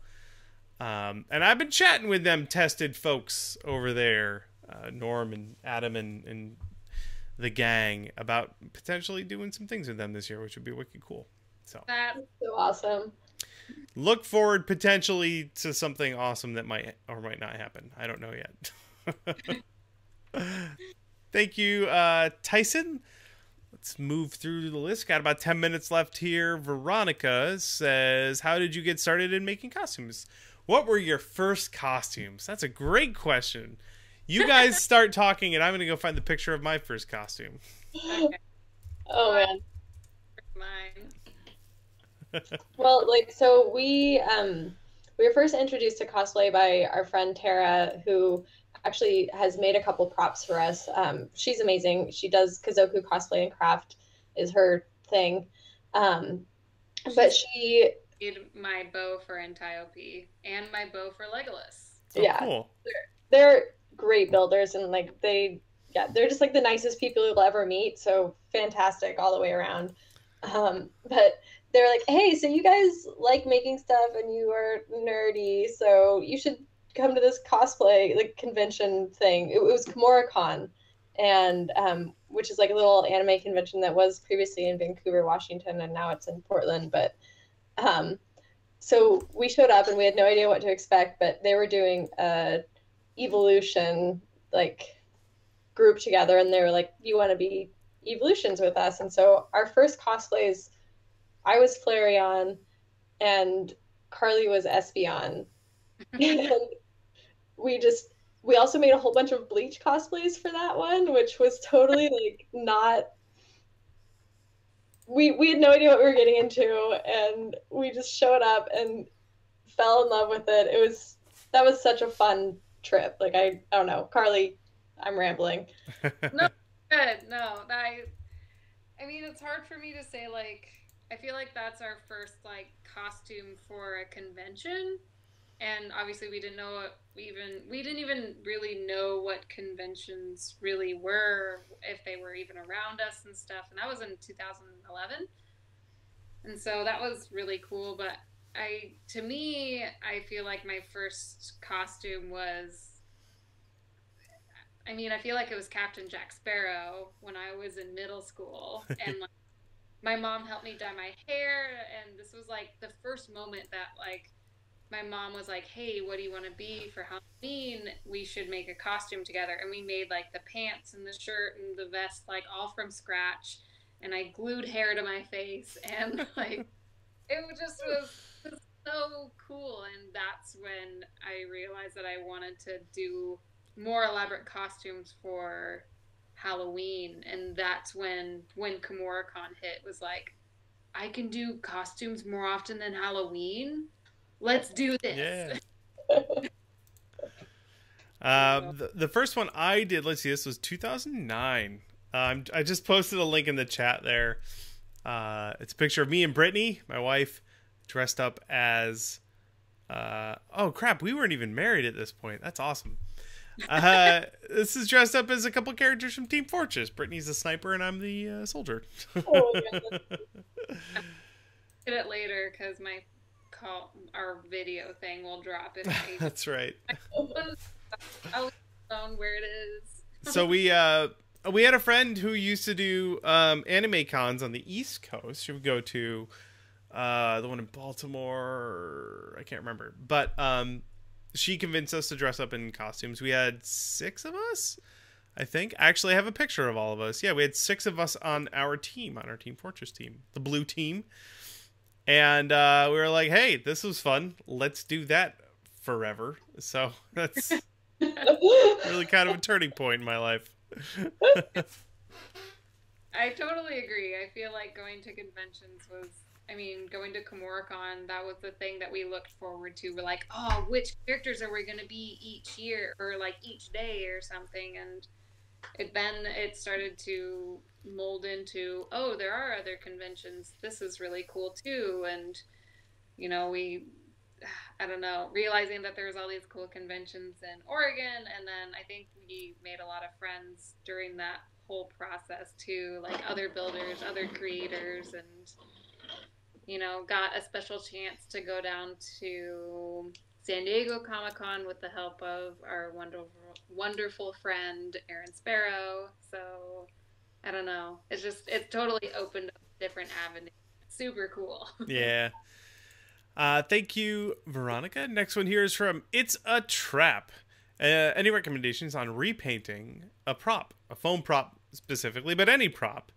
And I've been chatting with them Tested folks over there, Norm and Adam and the gang, about potentially doing some things with them this year, which would be wicked cool. So that's so awesome. Look forward potentially to something awesome that might or might not happen. I don't know yet. Thank you, Tyson. Let's move through the list. Got about 10 minutes left here. Veronica says, how did you get started in making costumes? What were your first costumes? That's a great question. You guys start talking, and I'm going to go find the picture of my first costume. Okay. Oh, man. Mine. Well, so we were first introduced to cosplay by our friend Tara, who actually has made a couple props for us. She's amazing. She does Kazoku cosplay and craft is her thing. But she made my bow for Antiope and my bow for Legolas. Oh, yeah, cool. They're great builders, and they're just the nicest people you'll ever meet. So fantastic all the way around. But they're like, hey, so you guys like making stuff and you are nerdy, so you should come to this cosplay like convention thing. It was KimuraCon, and which is like a little anime convention that was previously in Vancouver, Washington, and now it's in Portland. But so we showed up and we had no idea what to expect, but they were doing a evolution like group together, and they were like, you want to be evolutions with us? And so our first cosplays, I was Flareon and Carly was Espeon. And we also made a whole bunch of Bleach cosplays for that one, which was totally like not, we had no idea what we were getting into, and we just showed up and fell in love with it. That was such a fun trip. Like I don't know, Carly, I'm rambling. No, good. No, I mean, it's hard for me to say, like, I feel like that's our first like costume for a convention, and obviously we didn't even really know what conventions really were, if they were even around us and stuff. And that was in 2011, and so that was really cool. But to me, I feel like my first costume was, I mean, I feel like it was Captain Jack Sparrow when I was in middle school, and like my mom helped me dye my hair, and this was like the first moment that like my mom was like, hey, what do you want to be for Halloween? We should make a costume together. And we made like the pants and the shirt and the vest like all from scratch, and I glued hair to my face, and like it just was so cool. And that's when I realized that I wanted to do more elaborate costumes for Halloween. And that's when KimuraCon hit, was like, I can do costumes more often than Halloween. Let's do this. Yeah. The first one I did, let's see, this was 2009. I just posted a link in the chat there. It's a picture of me and Brittany, my wife, dressed up as oh crap, we weren't even married at this point. That's awesome. This is dressed up as a couple characters from Team Fortress. Brittany's the sniper and I'm the soldier. Oh, yeah. Get it later, because our video thing will drop in That's right. I'll know where it is. So we had a friend who used to do anime cons on the East Coast. She would go to the one in Baltimore, I can't remember, but she convinced us to dress up in costumes. We had 6 of us, I think. Actually, I have a picture of all of us. Yeah, we had 6 of us on our team, on our Team Fortress team, the blue team. And we were like, hey, this was fun. Let's do that forever. So that's really kind of a turning point in my life. I totally agree. I feel like going to conventions was, I mean, going to KimuraCon, that was the thing that we looked forward to. We're like, oh, which characters are we going to be each year, or like each day or something? And it started to mold into, oh, there are other conventions. This is really cool too. And, you know, I don't know, realizing that there's all these cool conventions in Oregon. And then I think we made a lot of friends during that whole process too, like other builders, other creators, and, you know, got a special chance to go down to San Diego Comic-Con with the help of our wonderful friend Aaron Sparrow. So I don't know, it's totally opened up different avenues. Super cool. Yeah. Thank you, Veronica. Next one here is from It's a Trap. Any recommendations on repainting a prop, a foam prop specifically, but any prop?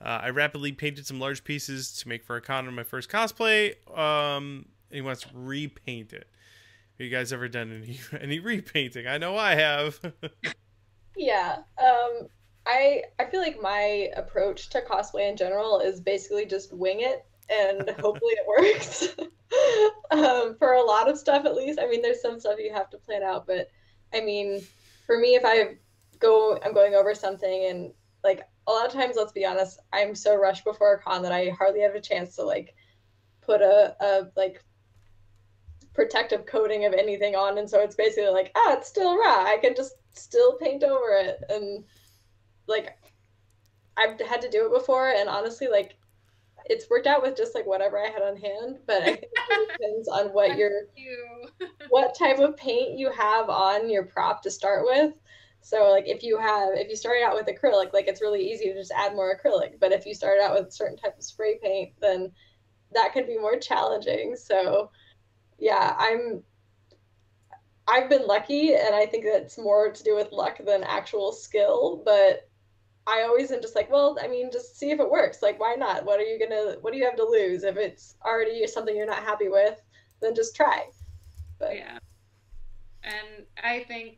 I rapidly painted some large pieces to make for a con on my first cosplay. He wants to repaint it. Have you guys ever done any repainting? I know I have. Yeah. I feel like my approach to cosplay in general is basically just wing it, and hopefully it works. For a lot of stuff, at least. I mean, there's some stuff you have to plan out, but I mean, for me, if I'm going over something, and like a lot of times, let's be honest, I'm so rushed before a con that I hardly have a chance to like put a like protective coating of anything on, and so it's basically like, it's still raw. I can just still paint over it, and like I've had to do it before, and honestly, like it's worked out with just like whatever I had on hand, but I think it really depends on what type of paint you have on your prop to start with. So like if you started out with acrylic, like it's really easy to just add more acrylic. But if you start out with a certain type of spray paint, then that could be more challenging. So yeah, I've been lucky, and I think that's more to do with luck than actual skill. But I always am just like, well, I mean, just see if it works. Like, why not? What do you have to lose? If it's already something you're not happy with, then just try. But yeah. And I think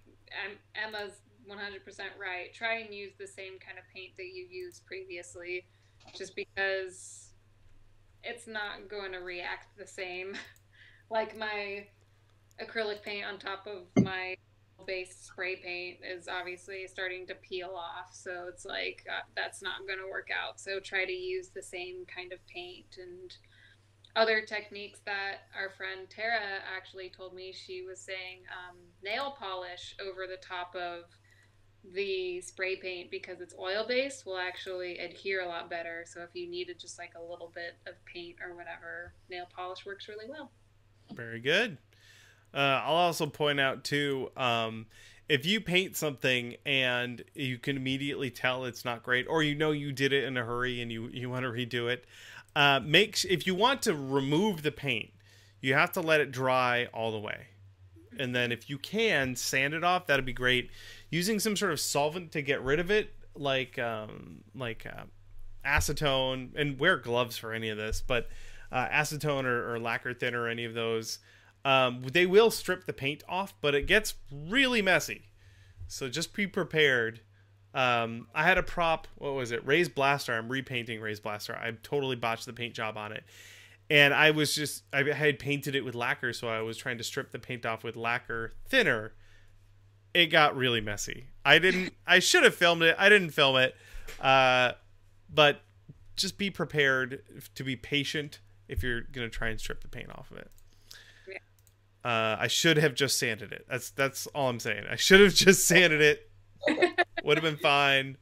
Emma's 100% right. Try and use the same kind of paint that you used previously, just because it's not going to react the same. Like my acrylic paint on top of my base spray paint is obviously starting to peel off, so it's like that's not going to work out. So try to use the same kind of paint. And other techniques that our friend Tara actually told me, she was saying nail polish over the top of the spray paint, because it's oil based, will actually adhere a lot better. So if you needed just like a little bit of paint or whatever, nail polish works really well. Very good. I'll also point out too, if you paint something and you can immediately tell it's not great, or you did it in a hurry and you want to redo it, if you want to remove the paint, you have to let it dry all the way. And then if you can sand it off, that'd be great. Using some sort of solvent to get rid of it, like acetone, and wear gloves for any of this, but acetone or lacquer thinner, or any of those, they will strip the paint off, but it gets really messy. So just be prepared. I had a prop, what was it? Raised Blaster. I'm repainting Raised Blaster. I totally botched the paint job on it. And I had painted it with lacquer, so I was trying to strip the paint off with lacquer thinner. It got really messy. I should have filmed it. I didn't film it. But just be prepared to be patient if you're going to try and strip the paint off of it. I should have just sanded it. That's all I'm saying. I should have just sanded it. Would have been fine.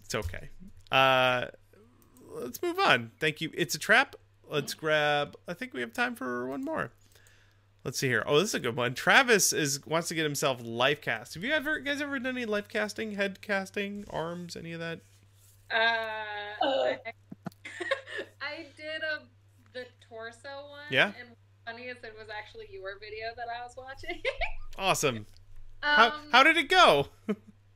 It's okay. Let's move on. Thank you. It's a Trap. Let's grab, I think we have time for one more. Let's see here. Oh, this is a good one. Travis wants to get himself life cast. Have you guys ever done any life casting, head casting, arms, any of that? I did the torso one. Yeah. And funny is, it was actually your video that I was watching. Awesome. How did it go?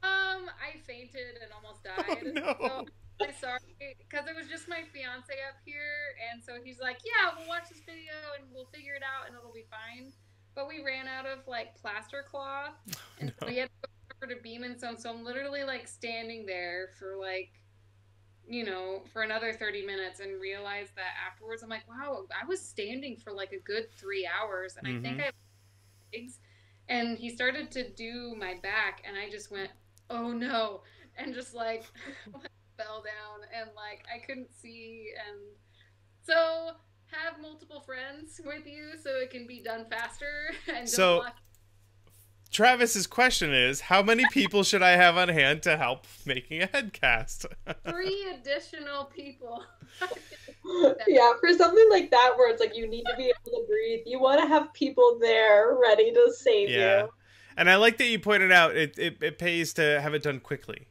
I fainted and almost died. Oh, no. So I'm sorry, because it was just my fiance up here, and so he's like, yeah, we'll watch this video and we'll figure it out and it'll be fine. But we ran out of like plaster cloth, and so we had to go over to Beeman. So I'm literally like standing there for like, for another 30 minutes, and realized that afterwards I'm like, wow, I was standing for like a good 3 hours, and I think I have legs. And he started to do my back, and I just went, oh no, and just like fell down, and like I couldn't see. And so have multiple friends with you so it can be done faster. And so Travis's question is, how many people should I have on hand to help making a head cast? 3 additional people. Yeah, for something like that where it's like you need to be able to breathe, you want to have people there ready to save you. And I like that you pointed out it pays to have it done quickly.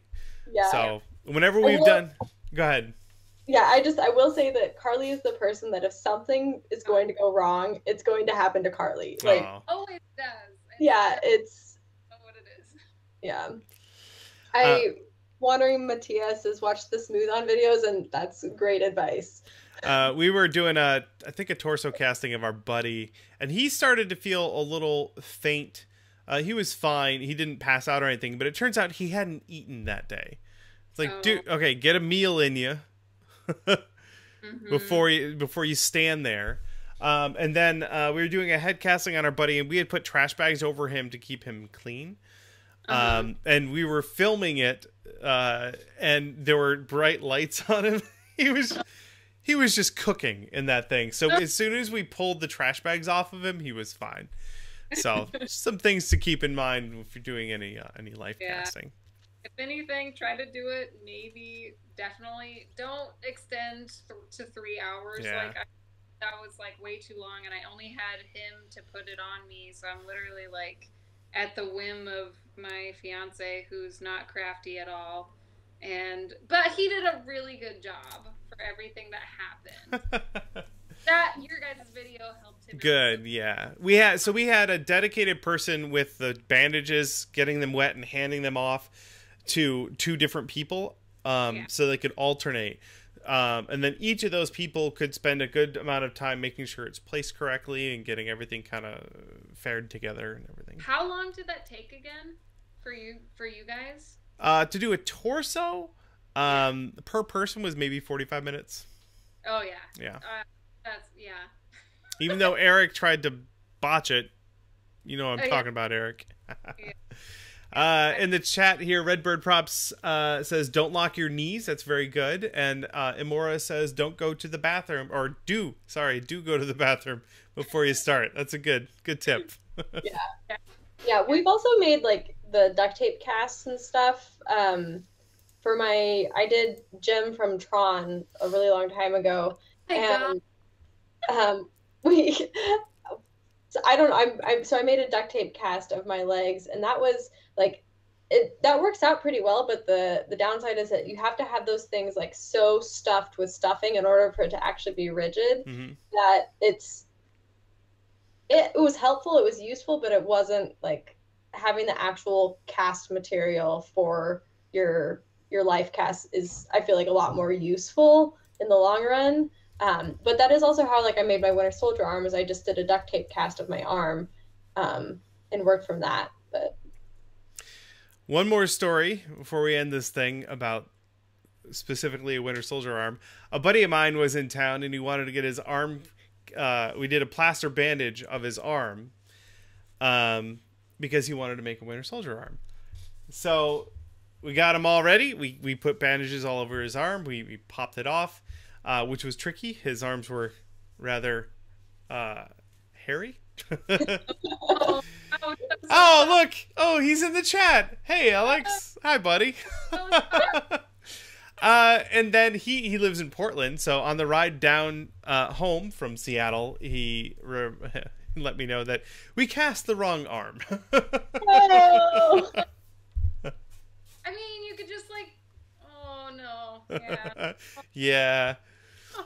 Yeah. So whenever we've done, go ahead. Yeah, I will say that Carly is the person that if something is going to go wrong, it's going to happen to Carly. Like, always does. Yeah, it's what it is. Yeah. Wandering Matthias has watched the Smooth On videos, and that's great advice. We were doing I think a torso casting of our buddy, and he started to feel a little faint. He was fine. He didn't pass out or anything, but it turns out he hadn't eaten that day. It's like, dude, okay, get a meal in you before you stand there. And then we were doing a head casting on our buddy, and we had put trash bags over him to keep him clean. And we were filming it, and there were bright lights on him. He was just cooking in that thing. So as soon as we pulled the trash bags off of him, he was fine. So some things to keep in mind if you're doing any life casting. If anything, try to do it. Maybe, definitely, don't extend to 3 hours. Yeah. Like that was like way too long, and I only had him to put it on me, so I'm literally like at the whim of my fiance, who's not crafty at all. But he did a really good job for everything that happened. That your guys' video helped him. Good, yeah. We had a dedicated person with the bandages, getting them wet and handing them off to 2 different people, so they could alternate. And then each of those people could spend a good amount of time making sure it's placed correctly and getting everything kind of fared together and everything. How long did that take again for you guys? To do a torso, per person was maybe 45 minutes. Oh yeah. Yeah. That's Even though Eric tried to botch it, you know what I'm talking about, Eric. In the chat here, Redbird Props says, "Don't lock your knees." That's very good. And Imora says, "Don't go to the bathroom," or do go to the bathroom before you start. That's a good tip. Yeah, we've also made like the duct tape casts and stuff. I did Jim from Tron a really long time ago, and I made a duct tape cast of my legs, and that was like that works out pretty well, but the downside is that you have to have those things like so stuffed with stuffing in order for it to actually be rigid. That it was helpful, it was useful, but it wasn't like having the actual cast material for your life cast is, I feel like, a lot more useful in the long run. But that is also how like I made my Winter Soldier arm, is I just did a duct tape cast of my arm and worked from that. But one more story before we end this thing about specifically a Winter Soldier arm. A buddy of mine was in town and he wanted to get his arm. We did a plaster bandage of his arm because he wanted to make a Winter Soldier arm. So we got him all ready. We put bandages all over his arm. We popped it off. Which was tricky. His arms were rather hairy. Oh, look! Oh, he's in the chat. Hey, Alex. Hi, buddy. And then he lives in Portland, so on the ride down home from Seattle, he let me know that we cast the wrong arm. oh. I mean, you could just like, oh no, yeah. Yeah. So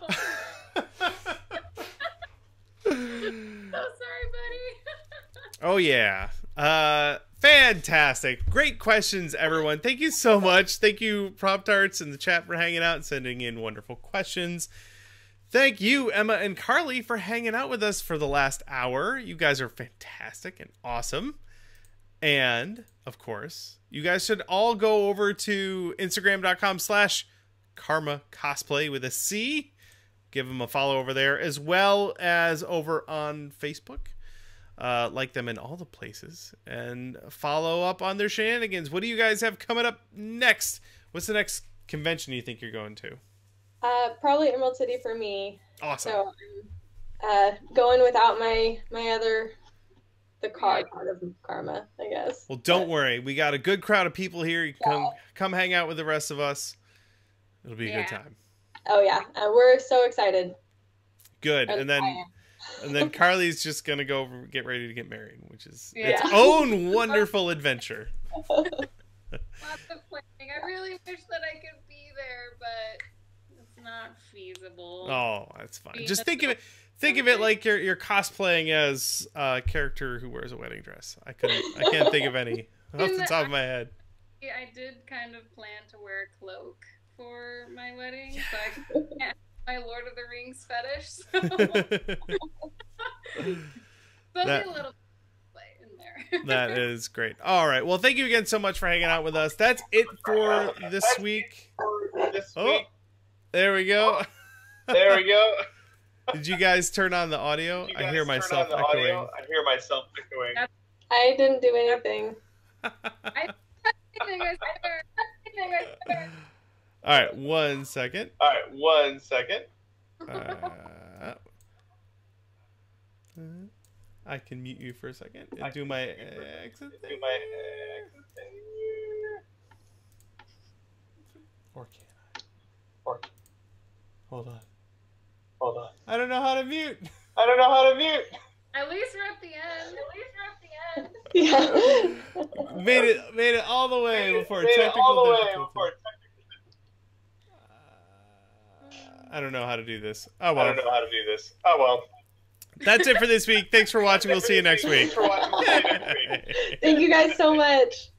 sorry, buddy. Oh yeah. Fantastic. Great questions, everyone. Thank you so much. Thank you, Prop Tarts in the chat, for hanging out and sending in wonderful questions. Thank you, Emma and Carly, for hanging out with us for the last hour. You guys are fantastic and awesome. And, of course, you guys should all go over to Instagram.com/Carma Cosplay with a C. Give them a follow over there, as well as over on Facebook. Like them in all the places, and follow up on their shenanigans. What do you guys have coming up next? What's the next convention you think you're going to? Probably Emerald City for me. Awesome. So I'm going without the card part of Karma, I guess. Well, don't worry. We got a good crowd of people here. You can come hang out with the rest of us. It'll be a good time. Oh yeah, we're so excited. Good. And then Carly's just gonna go get ready to get married, which is its own wonderful adventure. Lots of planning. I really wish that I could be there, but it's not feasible. Oh, that's fine. Just think of it like you're cosplaying as a character who wears a wedding dress. I can't think of any off the top of my head. I did kind of plan to wear a cloak for my wedding, so I could my Lord of the Rings fetish. So there'll be a little play in there. That is great. All right. Well, thank you again so much for hanging out with us. That's it for this week. Oh, there we go. There we go. Did you guys turn on the audio? I hear myself echoing. I didn't do anything. All right, 1 second. I can mute you for a second and do my exit thing. Or can I? Hold on. I don't know how to mute. At least we're at the end. Yeah. Made it all the way before technical difficulty. I don't know how to do this. Oh well. That's it for this week. Thanks for watching. We'll see you next week. Thank you guys so much.